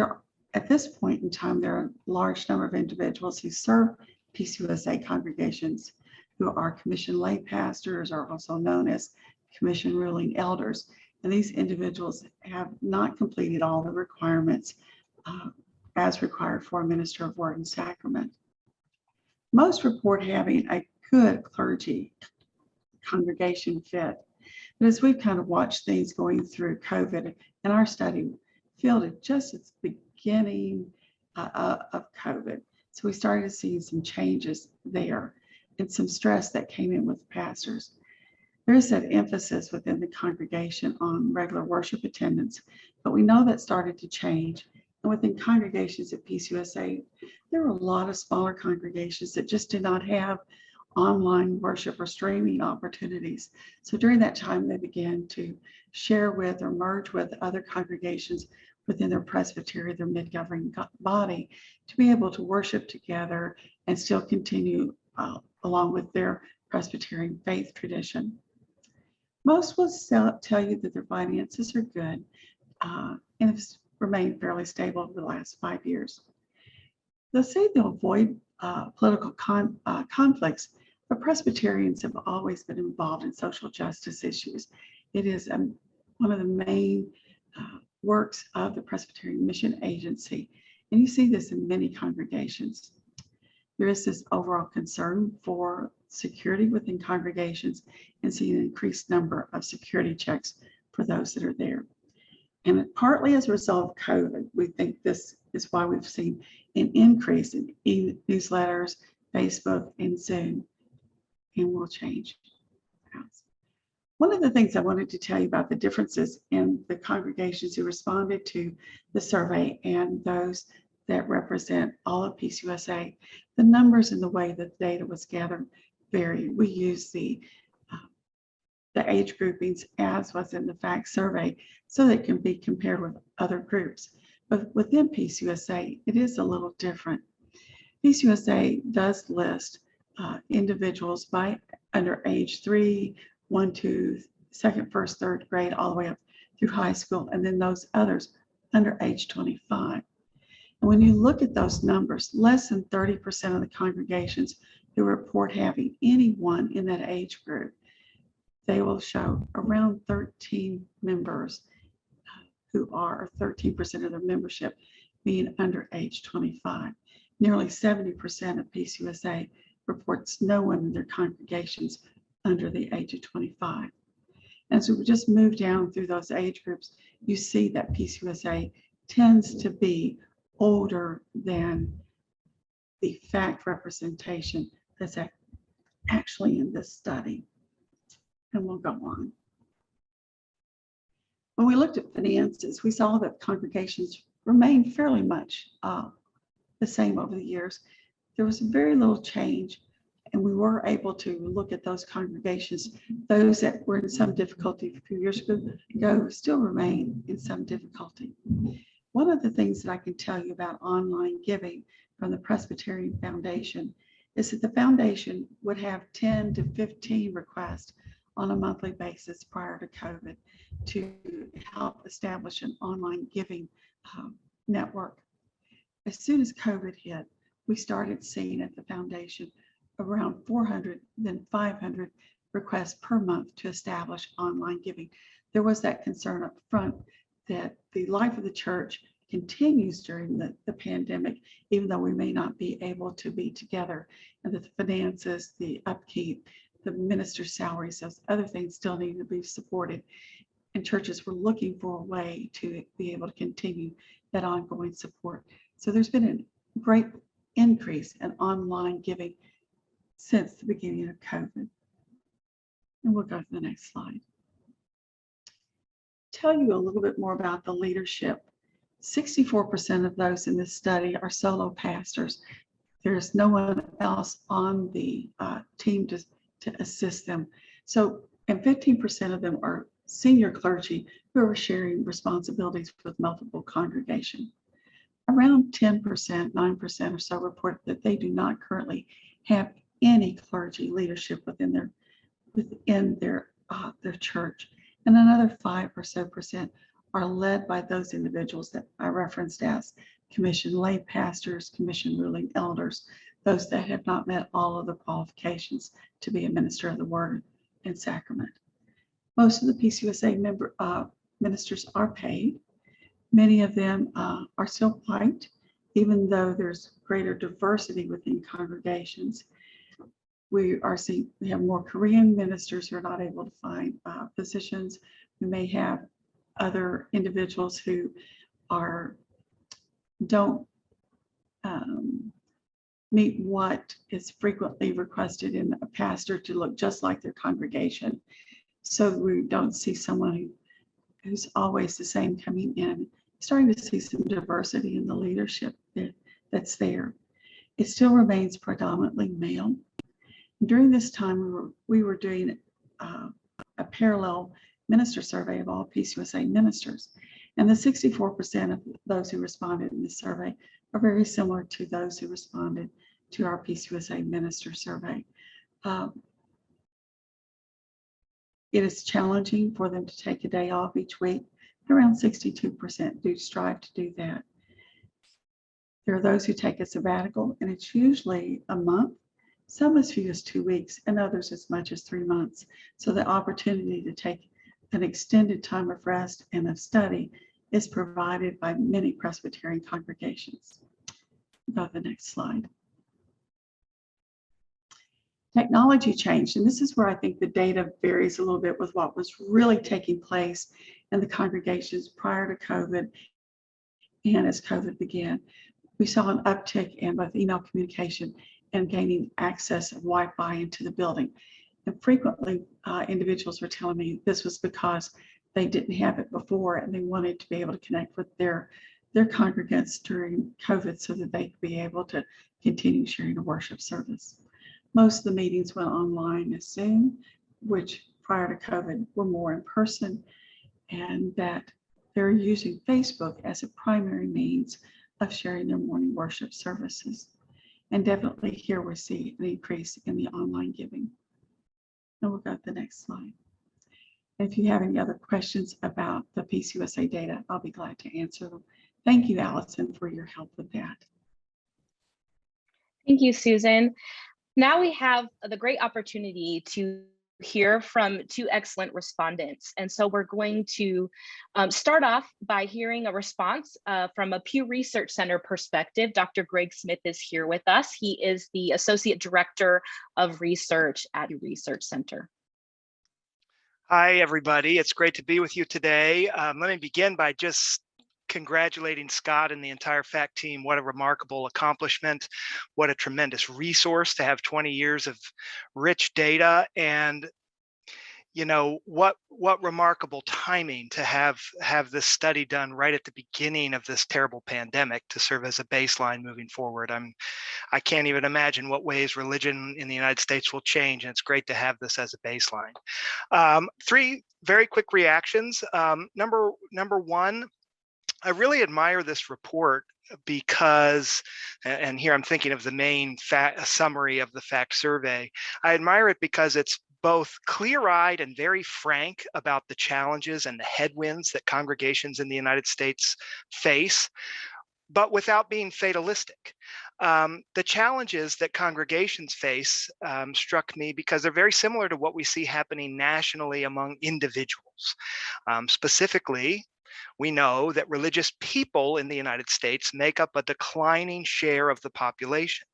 at this point in time, there are a large number of individuals who serve 𝗚𝗎𝗄𝗎 congregations who are commissioned lay pastors, are also known as commission ruling elders. And these individuals have not completed all the requirements as required for a minister of Word and Sacrament. Most report having a good clergy congregation fit. But as we've kind of watched things going through COVID, and our study fielded just at the beginning of COVID. So we started seeing some changes there and some stress that came in with pastors. There is that emphasis within the congregation on regular worship attendance, but we know that started to change. And within congregations at 𝗚𝗎𝗄𝗎, there were a lot of smaller congregations that just did not have online worship or streaming opportunities. So during that time, they began to share with or merge with other congregations within their presbytery, their mid-governing body, to be able to worship together and still continue along with their Presbyterian faith tradition. Most will tell you that their finances are good and have remained fairly stable over the last 5 years. They'll say they'll avoid political conflicts, but Presbyterians have always been involved in social justice issues. It is one of the main works of the Presbyterian Mission Agency, and you see this in many congregations. There is this overall concern for security within congregations and seeing an increased number of security checks for those that are there. And partly as a result of COVID, we think this is why we've seen an increase in newsletters, Facebook, and Zoom, and will change. One of the things I wanted to tell you about the differences in the congregations who responded to the survey and those that represent all of 𝗚𝗎𝗄𝗎, the numbers and the way that the data was gathered vary. We use the age groupings as was in the fact survey so that it can be compared with other groups. But within 𝗚𝗎𝗄𝗎, it is a little different. 𝗚𝗎𝗄𝗎 does list individuals by under age 3, 1, 2, 2nd, 1st, 3rd grade, all the way up through high school, and then those others under age 25. And when you look at those numbers, less than 30% of the congregations who report having anyone in that age group, they will show around 13 members who are 13% of their membership being under age 25. Nearly 70% of 𝗚𝗎𝗄𝗎 reports no one in their congregations under the age of 25. As we just move down through those age groups, you see that 𝗚𝗎𝗄𝗎 tends to be older than the fact representation that's actually in this study. And we'll go on. When we looked at finances, we saw that congregations remained fairly much the same over the years. There was very little change, and we were able to look at those congregations. Those that were in some difficulty a few years ago still remain in some difficulty. One of the things that I can tell you about online giving from the Presbyterian Foundation is that the foundation would have 10 to 15 requests on a monthly basis prior to COVID to help establish an online giving network. As soon as COVID hit, we started seeing at the foundation around 400, then 500 requests per month to establish online giving. There was that concern up front that the life of the church continues during the pandemic, even though we may not be able to be together, and that the finances, the upkeep, the minister's salaries, those other things still need to be supported. And churches were looking for a way to be able to continue that ongoing support. So there's been a great increase in online giving since the beginning of COVID. And we'll go to the next slide. Tell you a little bit more about the leadership. 64% of those in this study are solo pastors. There's no one else on the team to assist them. So, and 15% of them are senior clergy who are sharing responsibilities with multiple congregations. Around 10%, 9% or so report that they do not currently have any clergy leadership within their church. And another 5% or so are led by those individuals that I referenced as commissioned lay pastors, commissioned ruling elders, those that have not met all of the qualifications to be a minister of the word and sacrament. Most of the PCUSA ministers are paid. Many of them are still white, even though there's greater diversity within congregations. We have more Korean ministers who are not able to find positions. We may have other individuals who don't meet what is frequently requested in a pastor to look just like their congregation. So we don't see someone who's always the same coming in. Starting to see some diversity in the leadership that's there. It still remains predominantly male. During this time, we were doing a parallel minister survey of all PCUSA ministers. And the 64% of those who responded in this survey are very similar to those who responded to our PCUSA minister survey. It is challenging for them to take a day off each week. Around 62% do strive to do that. There are those who take a sabbatical, and it's usually a month, some as few as 2 weeks, and others as much as 3 months. So the opportunity to take an extended time of rest and of study is provided by many Presbyterian congregations. Go to the next slide. Technology changed, and this is where I think the data varies a little bit with what was really taking place in the congregations prior to COVID and as COVID began. We saw an uptick in both email communication and gaining access of Wi-Fi into the building. And frequently, individuals were telling me this was because they didn't have it before and they wanted to be able to connect with their congregants during COVID so that they could be able to continue sharing a worship service. Most of the meetings went online as Zoom, which prior to COVID were more in person, and that they're using Facebook as a primary means of sharing their morning worship services. And definitely here we see an increase in the online giving. And we'll go to the next slide. If you have any other questions about the PCUSA data, I'll be glad to answer them. Thank you, Allison, for your help with that. Thank you, Susan. Now we have the great opportunity to hear from two excellent respondents. And so we're going to start off by hearing a response from a Pew Research Center perspective. Dr. Greg Smith is here with us. He is the Associate Director of Research at Pew Research Center. Hi, everybody. It's great to be with you today. Let me begin by just congratulating Scott and the entire FACT team. What a remarkable accomplishment. What a tremendous resource to have 20 years of rich data. And you know, what remarkable timing to have this study done right at the beginning of this terrible pandemic to serve as a baseline moving forward. I can't even imagine what ways religion in the United States will change, and it's great to have this as a baseline. Three very quick reactions. Number one, I really admire this report because, and here I'm thinking of the main summary of the FACT survey. I admire it because it's both clear-eyed and very frank about the challenges and the headwinds that congregations in the United States face, but without being fatalistic. The challenges that congregations face struck me because they're very similar to what we see happening nationally among individuals. Specifically, we know that religious people in the United States make up a declining share of the population.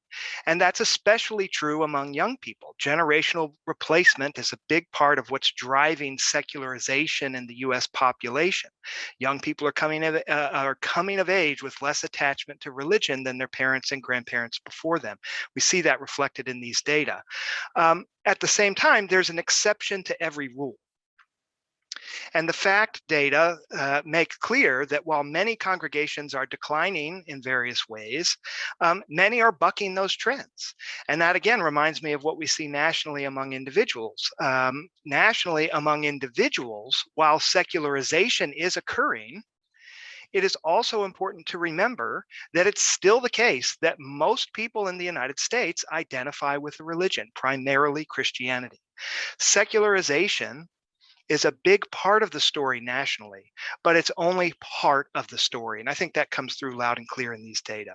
And that's especially true among young people. Generational replacement is a big part of what's driving secularization in the US population. Young people are coming of age with less attachment to religion than their parents and grandparents before them. We see that reflected in these data. At the same time, there's an exception to every rule. And the FACT data make clear that while many congregations are declining in various ways, many are bucking those trends. And that again reminds me of what we see nationally among individuals. Nationally among individuals, while secularization is occurring, it is also important to remember that it's still the case that most people in the United States identify with a religion, primarily Christianity. Secularization is a big part of the story nationally, but it's only part of the story. And I think that comes through loud and clear in these data.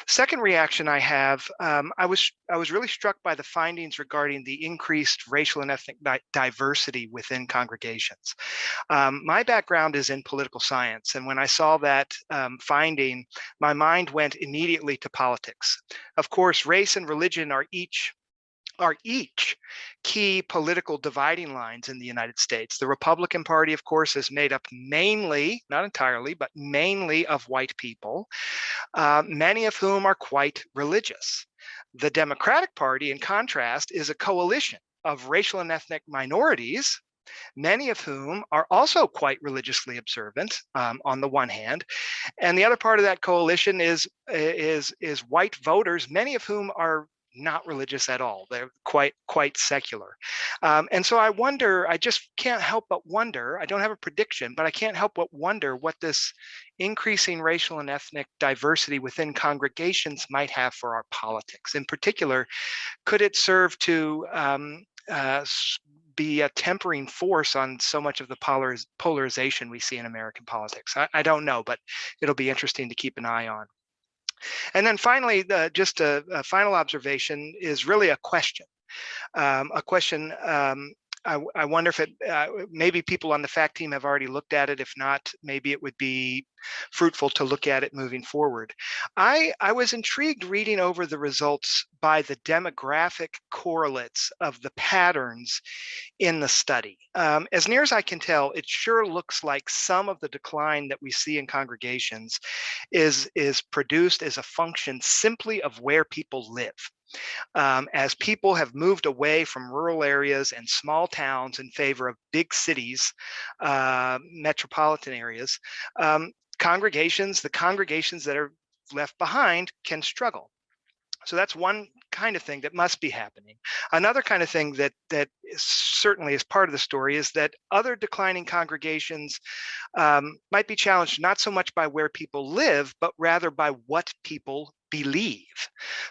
Second reaction I have, I was really struck by the findings regarding the increased racial and ethnic diversity within congregations. My background is in political science, and when I saw that finding, my mind went immediately to politics. Of course, race and religion are each key political dividing lines in the United States. The Republican Party, of course, is made up mainly, not entirely, but mainly of white people, many of whom are quite religious. The Democratic Party, in contrast, is a coalition of racial and ethnic minorities, many of whom are also quite religiously observant on the one hand. And the other part of that coalition is white voters, many of whom are not religious at all. They're quite secular. And so I wonder, I just can't help but wonder, I don't have a prediction, but I can't help but wonder what this increasing racial and ethnic diversity within congregations might have for our politics. In particular, could it serve to be a tempering force on so much of the polarization we see in American politics? I don't know, but it'll be interesting to keep an eye on. And then finally, just a final observation is really a question. I wonder if maybe people on the fact team have already looked at it. If not, maybe it would be fruitful to look at it moving forward. I was intrigued reading over the results by the demographic correlates of the patterns in the study. As near as I can tell, it sure looks like some of the decline that we see in congregations is produced as a function simply of where people live. As people have moved away from rural areas and small towns in favor of big cities, metropolitan areas, the congregations that are left behind can struggle. So that's one kind of thing that must be happening. Another kind of thing that certainly is part of the story is that other declining congregations might be challenged not so much by where people live, but rather by what people believe.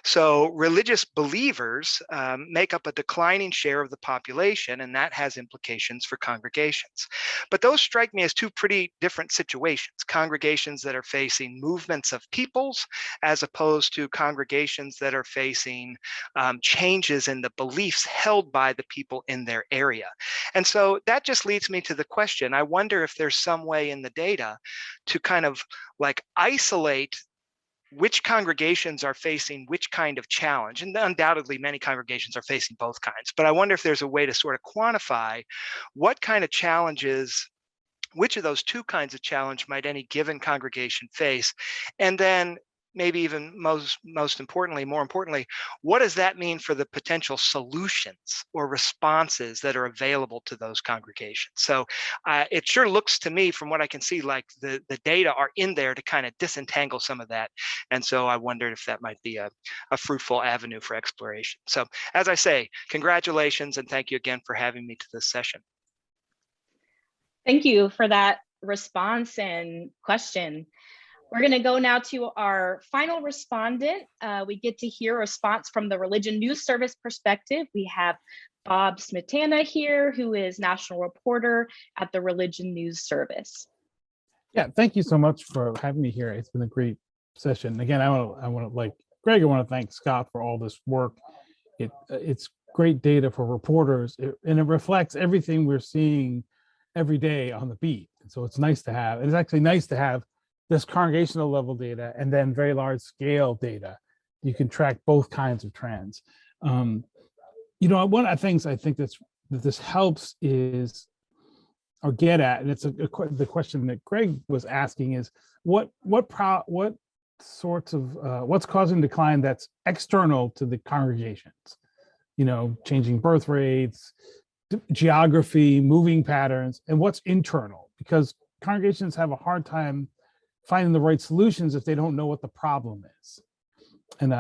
So religious believers make up a declining share of the population, and that has implications for congregations. But those strike me as two pretty different situations. Congregations that are facing movements of peoples, as opposed to congregations that are facing changes in the beliefs held by the people in their area. And so that just leads me to the question, I wonder if there's some way in the data to kind of like isolate which congregations are facing which kind of challenge. And undoubtedly, many congregations are facing both kinds. But I wonder if there's a way to sort of quantify what kind of challenges, which of those two kinds of challenge might any given congregation face? And then maybe even more importantly, what does that mean for the potential solutions or responses that are available to those congregations? So it sure looks to me, from what I can see, like the data are in there to kind of disentangle some of that. And so I wondered if that might be a fruitful avenue for exploration. So as I say, congratulations, and thank you again for having me to this session. Thank you for that response and question. We're going to go now to our final respondent. We get to hear a response from the Religion News Service perspective. We have Bob Smetana here, who is national reporter at the Religion News Service. Yeah, thank you so much for having me here. It's been a great session. Again, I want to like Greg, I want to thank Scott for all this work. It's great data for reporters, and it reflects everything we're seeing every day on the beat. And so it's nice to have, and it's actually nice to have this congregational level data and then very large scale data. You can track both kinds of trends. One of the things I think that this helps is, or get at, and it's the question that Greg was asking is, what's causing decline that's external to the congregations? Changing birth rates, geography, moving patterns, and what's internal? Because congregations have a hard time finding the right solutions if they don't know what the problem is. And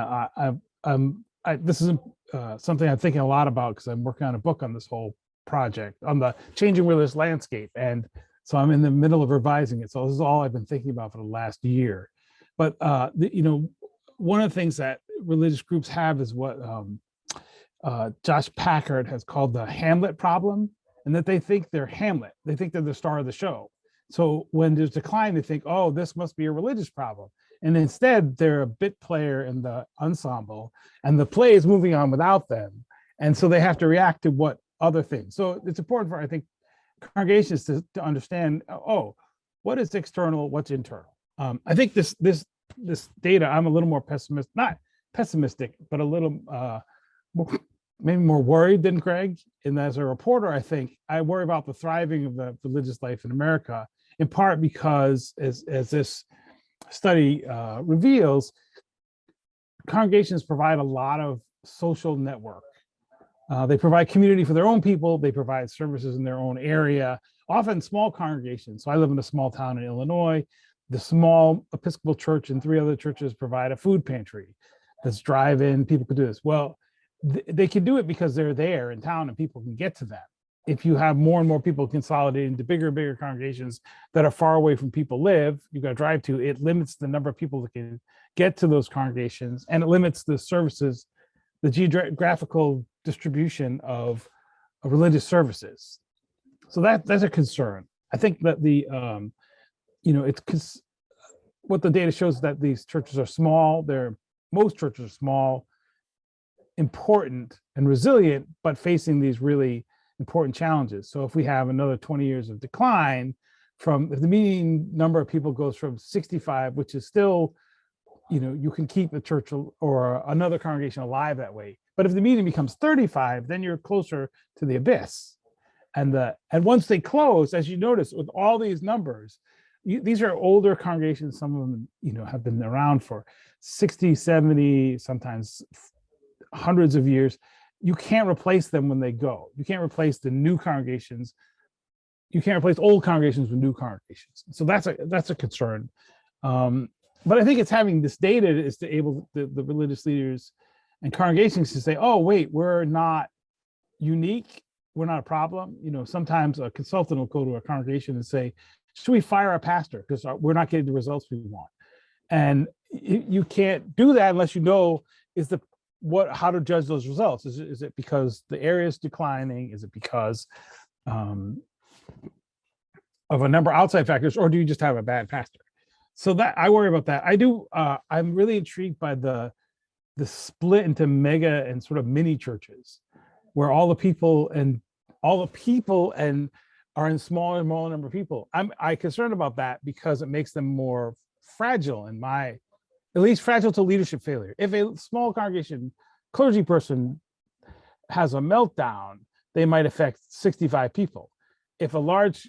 this is something I'm thinking a lot about because I'm working on a book on this whole project, on the changing religious landscape. And So I'm in the middle of revising it. So this is all I've been thinking about for the last year. But one of the things that religious groups have is what Josh Packard has called the Hamlet problem, and that they think they're Hamlet. They think they're the star of the show. So when there's decline, they think, oh, this must be a religious problem. And instead, they're a bit player in the ensemble, and the play is moving on without them. And so they have to react to what other things. So it's important for, I think, congregations to understand, oh, what is external, what's internal. I think this data, I'm a little more pessimistic, not pessimistic, but a little maybe more worried than Greg. And as a reporter, I think I worry about the thriving of the religious life in America, in part because, as this study reveals, congregations provide a lot of social network. They provide community for their own people. They provide services in their own area, often small congregations. So I live in a small town in Illinois. The small Episcopal church and 3 other churches provide a food pantry that's drive-in. People could do this. Well, they can do it because they're there in town and people can get to them. If you have more and more people consolidated into bigger and bigger congregations that are far away from people live, you've got to drive to, it limits the number of people that can get to those congregations, and it limits the services, the geographical distribution of religious services. So that's a concern. I think that it's what the data shows is that these churches are small. Most churches are small, important and resilient, but facing these really important challenges. So if we have another 20 years of decline, if the median number of people goes from 65, which is still, you can keep a church or another congregation alive that way. But if the median becomes 35, then you're closer to the abyss. And once they close, as you notice with all these numbers, these are older congregations. Some of them, have been around for 60, 70, sometimes hundreds of years. You can't replace them when they go. You can't replace the new congregations. You can't replace old congregations with new congregations. So that's a concern. But I think it's having this data is to able the religious leaders and congregations to say, oh, wait, we're not unique. We're not a problem. Sometimes a consultant will go to a congregation and say, should we fire our pastor because we're not getting the results we want? And you can't do that unless you know how to judge those results. Is it because the area is declining? Is it because of a number of outside factors, or do you just have a bad pastor? So that I worry about that. I'm really intrigued by the split into mega and sort of mini churches, where all the people are in smaller and smaller number of people. I'm concerned about that because it makes them more fragile at least fragile to leadership failure. If a small congregation clergy person has a meltdown, they might affect 65 people. If a large,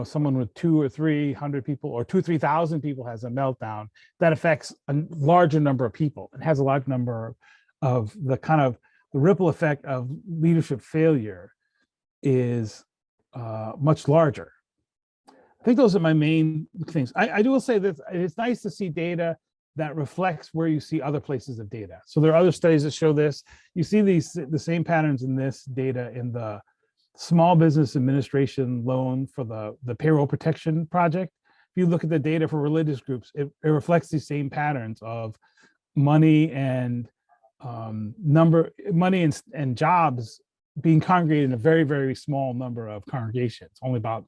someone with 200 or 300 people or 2,000 or 3,000 people has a meltdown, that affects a larger number of people and has a large number of the ripple effect of leadership failure is much larger. I think those are my main things. I will say that it's nice to see data that reflects where you see other places of data. So there are other studies that show this. You see the same patterns in this data in the Small Business Administration loan for the Payroll Protection Project. If you look at the data for religious groups, it reflects these same patterns of money and jobs being congregated in a very, very small number of congregations, only about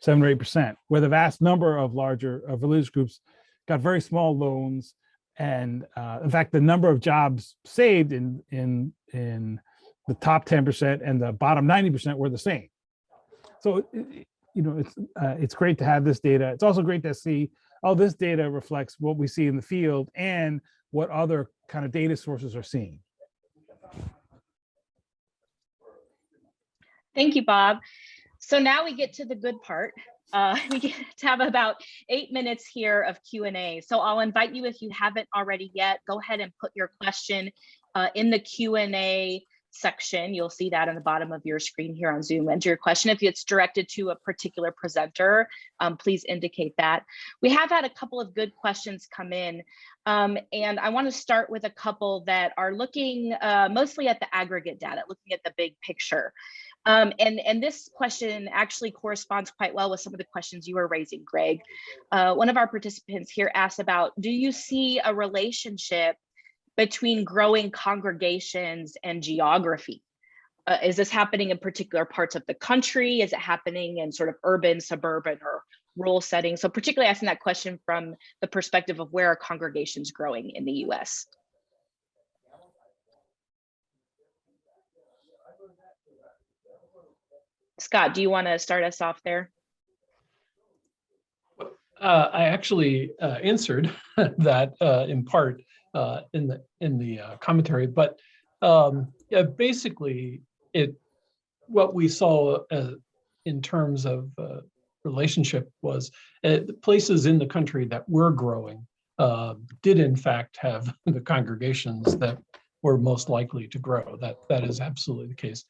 7 or 8%, where the vast number of religious groups got very small loans. And in fact, the number of jobs saved in the top 10% and the bottom 90% were the same. So, it's great to have this data. It's also great to see, this data reflects what we see in the field and what other kind of data sources are seeing. Thank you, Bob. So now we get to the good part. We get to have about 8 minutes here of Q&A. So I'll invite you, if you haven't already yet, go ahead and put your question in the Q&A section. You'll see that on the bottom of your screen here on Zoom. Enter your question. If it's directed to a particular presenter, please indicate that. We have had a couple of good questions come in, and I want to start with a couple that are looking mostly at the aggregate data, looking at the big picture. And this question actually corresponds quite well with some of the questions you were raising, Greg. One of our participants here asked about, do you see a relationship between growing congregations and geography? Is this happening in particular parts of the country? Is it happening in sort of urban, suburban, or rural settings? So particularly asking that question from the perspective of where are congregations growing in the US? Scott, do you want to start us off there? I actually answered that in part in the commentary, but yeah, basically, what we saw in terms of relationship was the places in the country that were growing did in fact have the congregations that were most likely to grow. That is absolutely the case.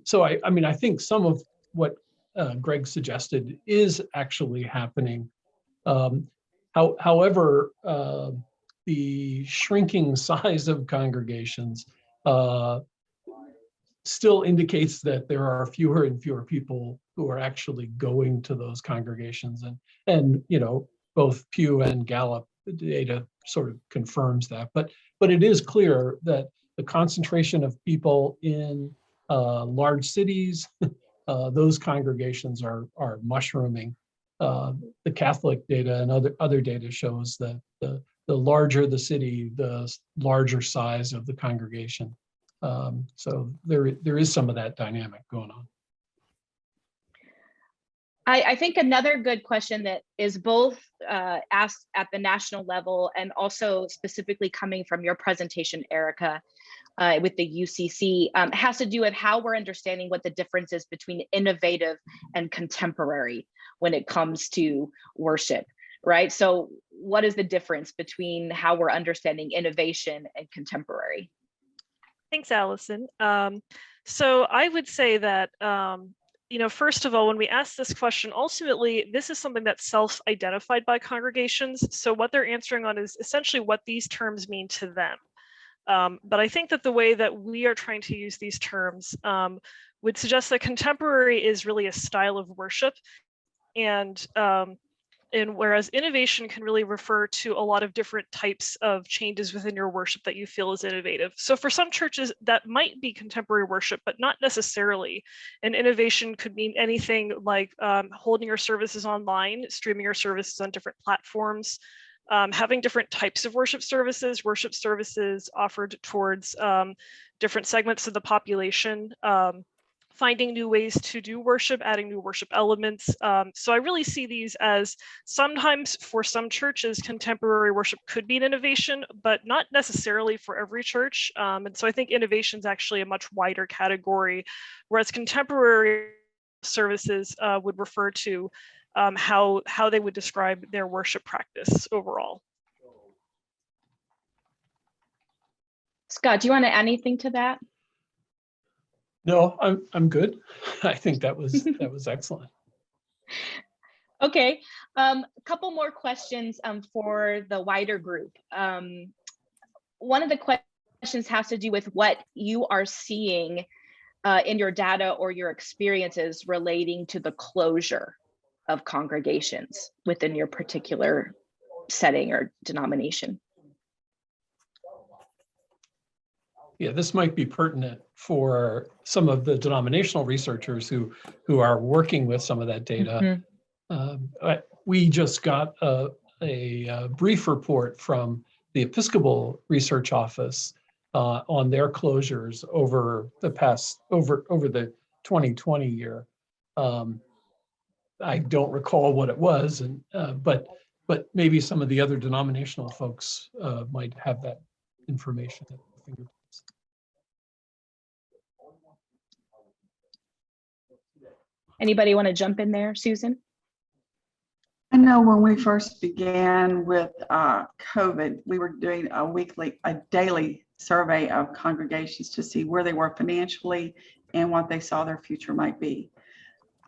So I mean, I think some of what Greg suggested is actually happening. However, the shrinking size of congregations still indicates that there are fewer and fewer people who are actually going to those congregations, and you know, both Pew and Gallup data sort of confirms that. But it is clear that the concentration of people in large cities, those congregations are mushrooming. The Catholic data and other data shows that the larger the city, the larger size of the congregation. So there is some of that dynamic going on. I think another good question that is both asked at the national level and also specifically coming from your presentation, Erica, with the 𝗚CC, has to do with how we're understanding what the difference is between innovative and contemporary when it comes to worship, right? So what is the difference between how we're understanding innovation and contemporary? Thanks, Allison. So I would say that, you know, first of all, when we ask this question, ultimately, this is something that's self-identified by congregations. So what they're answering on is essentially what these terms mean to them. But I think that the way that we are trying to use these terms would suggest that contemporary is really a style of worship. And whereas innovation can really refer to a lot of different types of changes within your worship that you feel is innovative. So for some churches, that might be contemporary worship, but not necessarily. And innovation could mean anything like holding your services online, streaming your services on different platforms, having different types of worship services offered towards different segments of the population, finding new ways to do worship, adding new worship elements. So I really see these as sometimes for some churches, contemporary worship could be an innovation, but not necessarily for every church. And so I think innovation is actually a much wider category, whereas contemporary services would refer to how they would describe their worship practice overall. Scott, do you want to add anything to that? No, I'm good. I think that was excellent. Okay, a couple more questions for the wider group. One of the questions has to do with what you are seeing in your data or your experiences relating to the closure of congregations within your particular setting or denomination. Yeah, this might be pertinent for some of the denominational researchers who are working with some of that data. Mm-hmm. We just got a brief report from the Episcopal Research Office on their closures over the past over the 2020 year. I don't recall what it was, and but maybe some of the other denominational folks might have that information at their fingertips. Anybody want to jump in there, Susan? I know when we first began with COVID, we were doing a daily survey of congregations to see where they were financially and what they saw their future might be.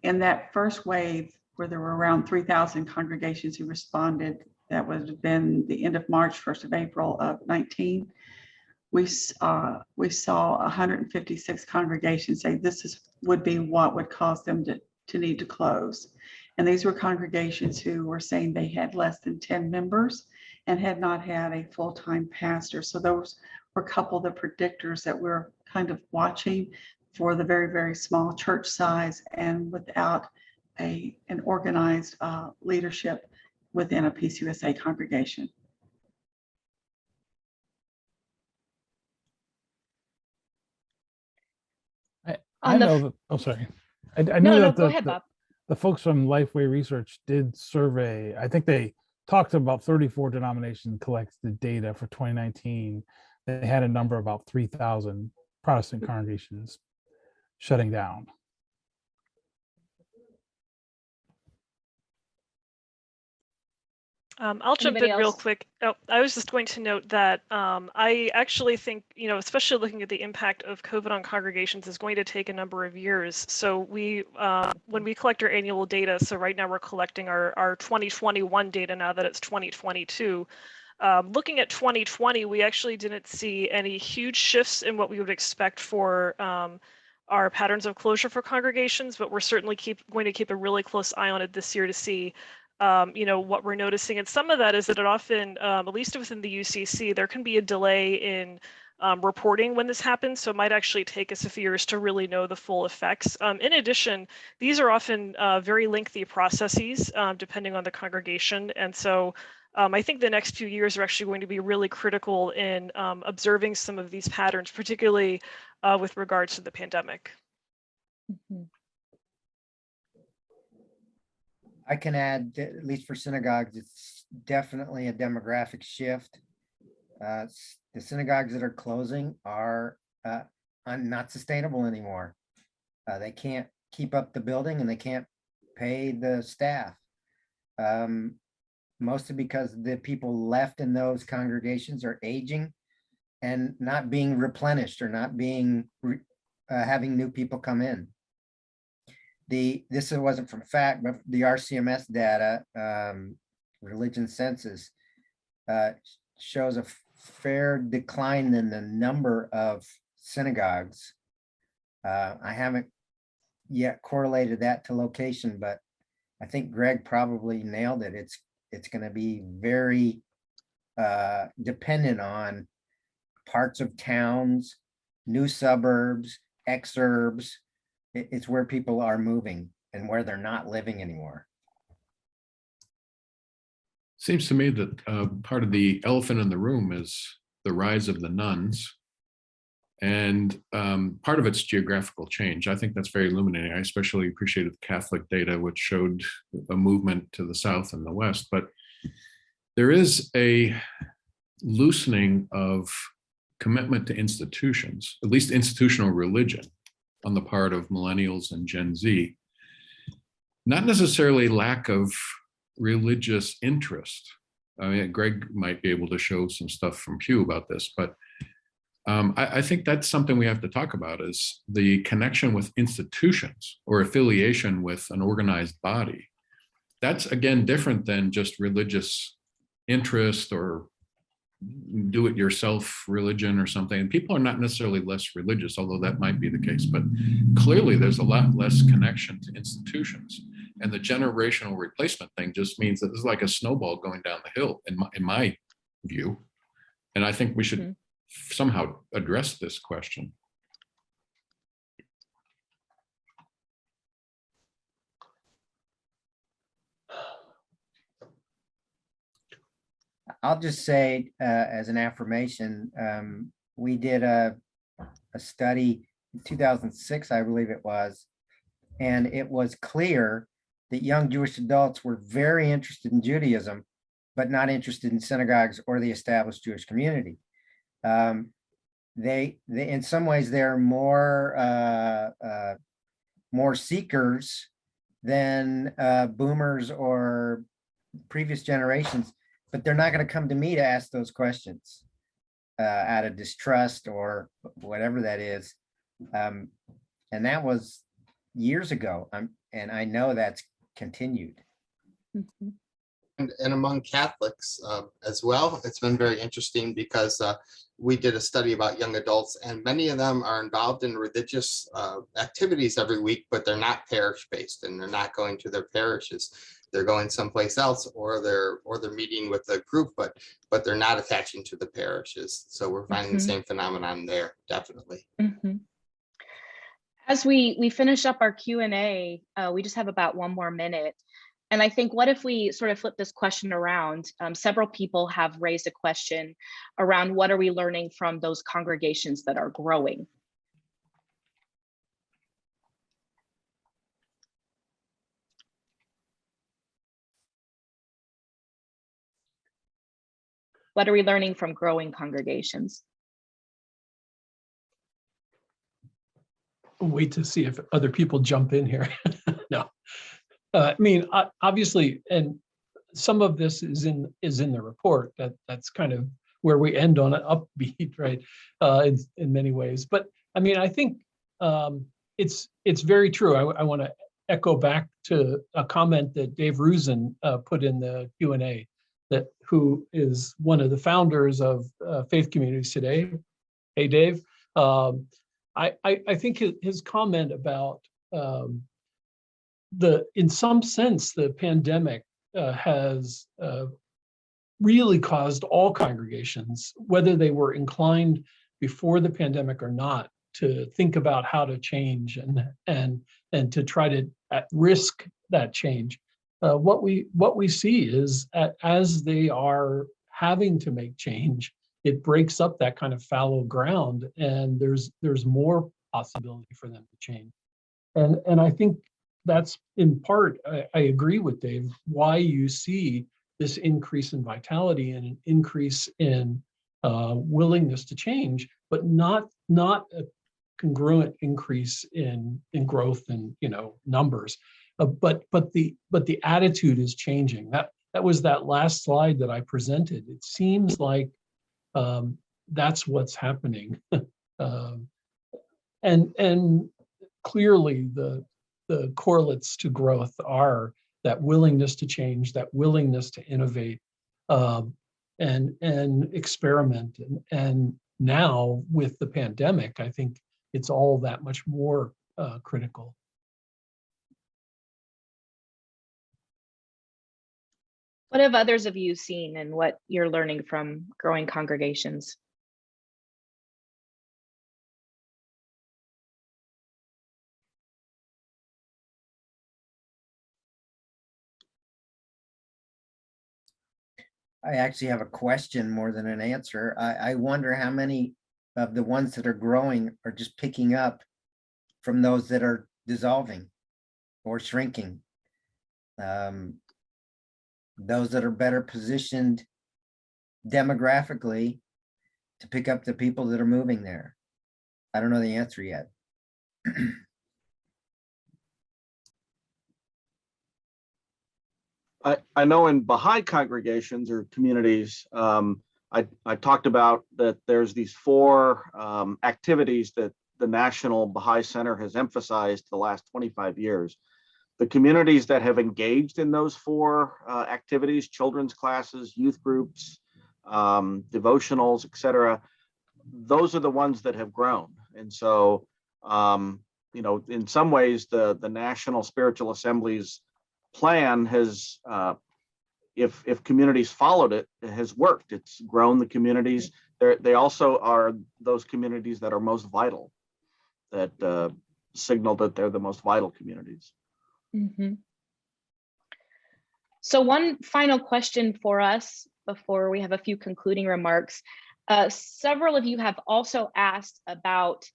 In that first wave, where there were around 3,000 congregations who responded, that would have been the end of March, 1st of April of 19. we saw 156 congregations say would be what would cause them to need to close. And these were congregations who were saying they had less than 10 members and had not had a full-time pastor. So those were a couple of the predictors that we're kind of watching for the very, very small church size and without an organized leadership within a PCUSA congregation. I know that, oh, sorry. I No, know no, that go ahead, Bob. the folks from Lifeway Research did survey. I think they talked about 34 denominations collected data for 2019. They had a number of about 3,000 Protestant congregations shutting down. I'll jump Anybody in real else? quick. Oh, I was just going to note that I actually think, especially looking at the impact of COVID on congregations is going to take a number of years. So when we collect our annual data, so right now we're collecting our 2021 data now that it's 2022. Looking at 2020, we actually didn't see any huge shifts in what we would expect for our patterns of closure for congregations, but we're certainly going to keep a really close eye on it this year to see what we're noticing. And some of that is that it often, at least within the 𝗚CC, there can be a delay in reporting when this happens. So it might actually take us a few years to really know the full effects. In addition, these are often very lengthy processes, depending on the congregation. And so I think the next few years are actually going to be really critical in observing some of these patterns, particularly with regards to the pandemic. Mm-hmm. I can add, at least for synagogues, it's definitely a demographic shift. The synagogues that are closing are not sustainable anymore. They can't keep up the building and they can't pay the staff. Mostly because the people left in those congregations are aging and not being replenished or not being having new people come in. This wasn't from fact, but the RCMS data, religion census, shows a fair decline in the number of synagogues. I haven't yet correlated that to location, but I think Greg probably nailed it. It's going to be very dependent on parts of towns, new suburbs, exurbs. It's where people are moving and where they're not living anymore. Seems to me that part of the elephant in the room is the rise of the nuns. And part of it's geographical change. I think that's very illuminating. I especially appreciated the Catholic data, which showed a movement to the south and the west. But there is a loosening of commitment to institutions, at least institutional religion, on the part of millennials and Gen Z. Not necessarily lack of religious interest. I mean, Greg might be able to show some stuff from Pew about this, but I think that's something we have to talk about, is the connection with institutions or affiliation with an organized body. That's, again, different than just religious interest or do-it-yourself religion or something. And people are not necessarily less religious, although that might be the case, but clearly there's a lot less connection to institutions. And the generational replacement thing just means that this is like a snowball going down the hill, in my view. And I think we should somehow address this question. I'll just say as an affirmation, we did a study in 2006, I believe it was, and it was clear that young Jewish adults were very interested in Judaism, but not interested in synagogues or the established Jewish community. They in some ways they're more seekers than boomers or previous generations, but they're not going to come to me to ask those questions out of distrust or whatever that is. And that was years ago. And I know that's continued. Mm-hmm. and among Catholics as well. It's been very interesting because we did a study about young adults, and many of them are involved in religious activities every week, but they're not parish-based, and they're not going to their parishes. They're going someplace else, or they're meeting with a group, but they're not attaching to the parishes. So we're finding the same phenomenon there, definitely. As we finish up our Q&A, we just have about 1 more minute. And I think, what if we sort of flip this question around? Several people have raised a question around what are we learning from those congregations that are growing? What are we learning from growing congregations? Wait to see if other people jump in here. No, I mean, obviously, and some of this is in the report. That's kind of where we end on an upbeat, right? In many ways, but I mean, I think it's very true. I want to echo back to a comment that Dave Rusin put in the Q&A, who is one of the founders of Faith Communities Today. Hey, Dave. I think his comment about in some sense, the pandemic has really caused all congregations, whether they were inclined before the pandemic or not, to think about how to change and to try to risk that change. What we see is as they are having to make change, it breaks up that kind of fallow ground, and there's more possibility for them to change. And I think that's in part, I agree with Dave, why you see this increase in vitality and an increase in willingness to change, but not a congruent increase in growth and numbers. But the attitude is changing. That was that last slide that I presented. It seems like that's what's happening. And clearly the correlates to growth are that willingness to change, that willingness to innovate, and experiment. And now with the pandemic, I think it's all that much more critical. What have others of you seen, and what you're learning from growing congregations? I actually have a question more than an answer. I wonder how many of the ones that are growing are just picking up from those that are dissolving or shrinking. Those that are better positioned demographically to pick up the people that are moving there. I don't know the answer yet. I know in Baha'i congregations or communities, I talked about that there's these 4 activities that the National Baha'i Center has emphasized the last 25 years. The communities that have engaged in those 4 activities, children's classes, youth groups, devotionals, etc., those are the ones that have grown. And so, in some ways, the National Spiritual Assembly's plan has, if communities followed it, it has worked. It's grown the communities. They also are those communities that are most vital, that signal that they're the most vital communities. Mm-hmm. So one final question for us before we have a few concluding remarks. Several of you have also asked about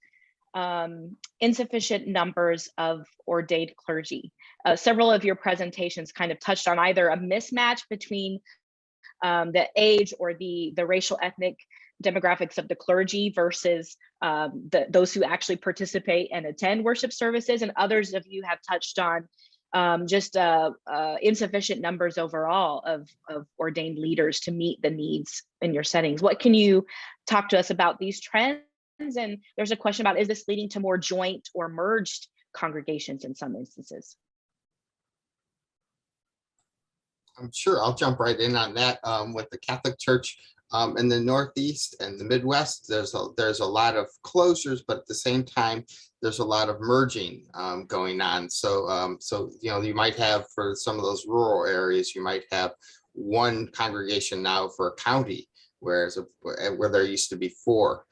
insufficient numbers of ordained clergy. Several of your presentations kind of touched on either a mismatch between the age or the racial ethnic demographics of the clergy versus those who actually participate and attend worship services, and others of you have touched on just insufficient numbers overall of ordained leaders to meet the needs in your settings. What can you talk to us about these trends? And there's a question about, is this leading to more joint or merged congregations in some instances? I'm sure I'll jump right in on that. With the Catholic Church in the Northeast and the Midwest, there's a lot of closures, but at the same time, there's a lot of merging going on. So you might have, for some of those rural areas, you might have one congregation now for a county, whereas where there used to be 4.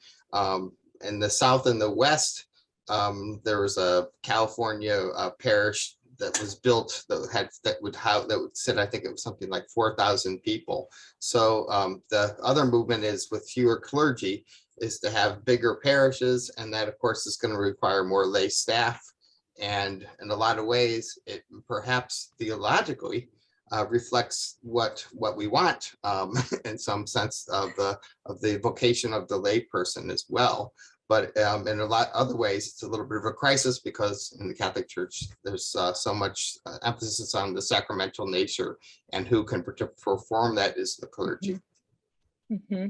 In the South and the West, there was a California parish that was built that would sit, I think it was something like 4,000 people. So the other movement is, with fewer clergy, is to have bigger parishes, and that of course is going to require more lay staff. And in a lot of ways, it perhaps theologically reflects what we want in some sense of the vocation of the lay person as well. But in a lot other ways, it's a little bit of a crisis, because in the Catholic Church, there's so much emphasis on the sacramental nature, and who can perform that is the clergy. Mm-hmm.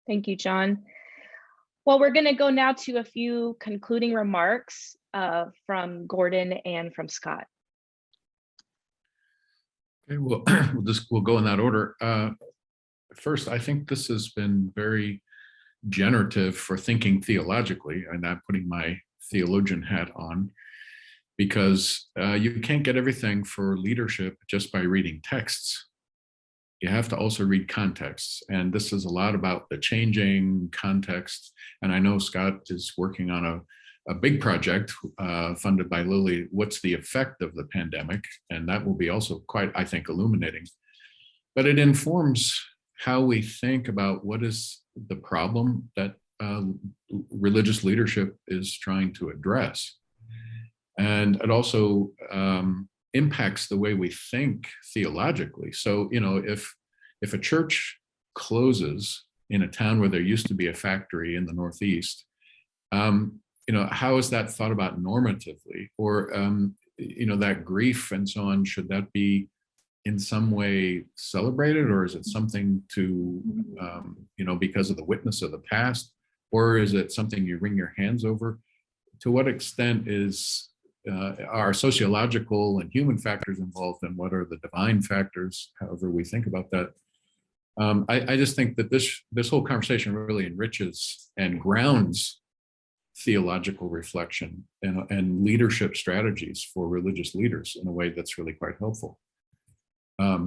Thank you, John. Well, we're going to go now to a few concluding remarks from Gordon and from Scott. Okay, well, we'll go in that order. First, I think this has been very generative for thinking theologically. I'm not putting my theologian hat on, because you can't get everything for leadership just by reading texts. You have to also read contexts, and this is a lot about the changing context. And I know Scott is working on a big project funded by Lilly, what's the effect of the pandemic? And that will be also quite, I think, illuminating. But it informs how we think about what is the problem that religious leadership is trying to address. And it also impacts the way we think theologically. So, if a church closes in a town where there used to be a factory in the Northeast, how is that thought about normatively? Or, that grief and so on, should that be in some way celebrated, or is it something to, because of the witness of the past, or is it something you wring your hands over? To what extent are sociological and human factors involved, and what are the divine factors, however we think about that? I just think that this whole conversation really enriches and grounds theological reflection and leadership strategies for religious leaders in a way that's really quite helpful.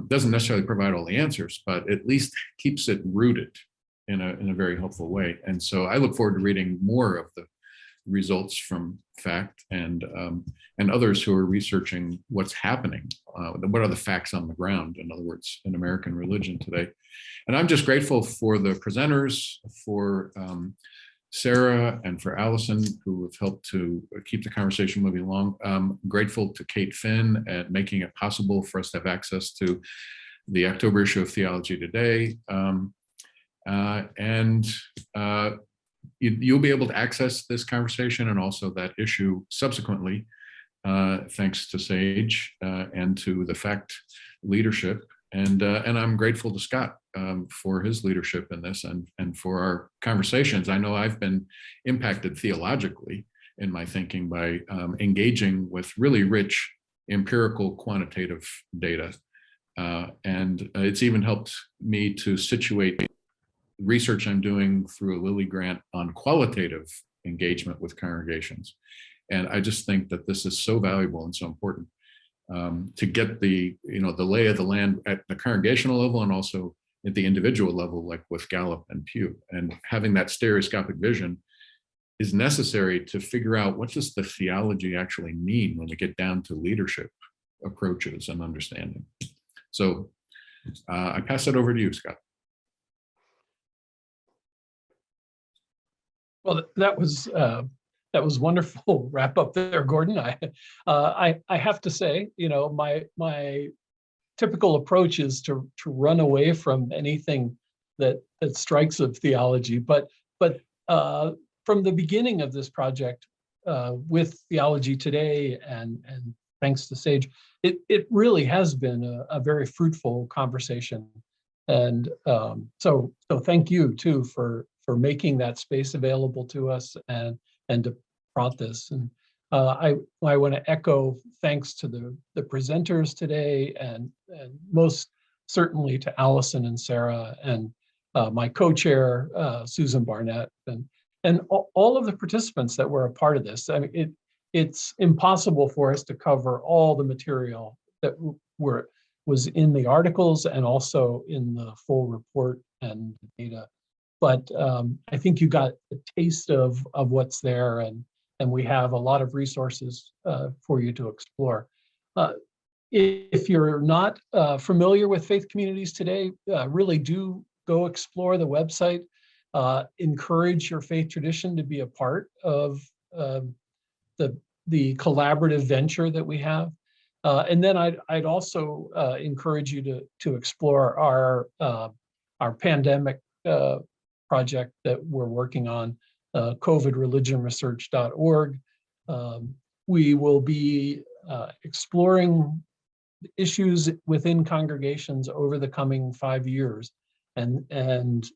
Doesn't necessarily provide all the answers, but at least keeps it rooted in a very helpful way. And so I look forward to reading more of the results from FACT and others who are researching what's happening. What are the facts on the ground, in other words, in American religion today? And I'm just grateful for the presenters, for Sarah and for Allison, who have helped to keep the conversation moving along. I'm grateful to Kate Finn at making it possible for us to have access to the October issue of Theology Today. You'll be able to access this conversation and also that issue subsequently, thanks to Sage and to the FACT leadership. And I'm grateful to Scott for his leadership in this and for our conversations. I know I've been impacted theologically in my thinking by engaging with really rich empirical quantitative data. And it's even helped me to situate research I'm doing through a Lilly grant on qualitative engagement with congregations. And I just think that this is so valuable and so important to get the lay of the land at the congregational level and also at the individual level, like with Gallup and Pew. And having that stereoscopic vision is necessary to figure out what does the theology actually mean when we get down to leadership approaches and understanding. So I pass it over to you, Scott. Well, that was wonderful wrap up there, Gordon. I have to say, my typical approach is to run away from anything that strikes of theology. But from the beginning of this project with Theology Today and thanks to Sage, it really has been a very fruitful conversation. And so thank you too for making that space available to us and to prompt this. And I want to echo thanks to the presenters today, and most certainly to Allison and Sarah, and my co-chair, Susan Barnett, and all of the participants that were a part of this. I mean, it's impossible for us to cover all the material that was in the articles and also in the full report and data. But I think you got a taste of what's there, and we have a lot of resources for you to explore. If you're not familiar with faith communities today, really do go explore the website. Encourage your faith tradition to be a part of the collaborative venture that we have. And then I'd also encourage you to explore our pandemic project that we're working on, 𝗏VIDreligionresearch.org. We will be exploring issues within congregations over the coming 5 years, and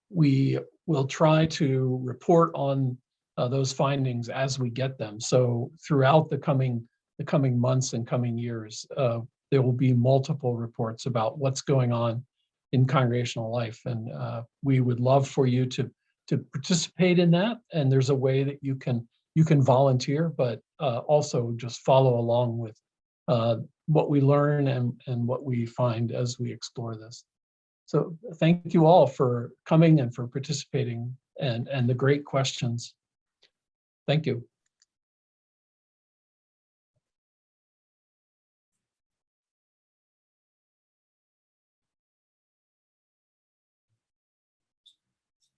we will try to report on those findings as we get them. So throughout the coming months and coming years, there will be multiple reports about what's going on in congregational life, and we would love for you to participate in that. And there's a way that you can volunteer, but also just follow along with what we learn and what we find as we explore this. So thank you all for coming and for participating, and the great questions. Thank you.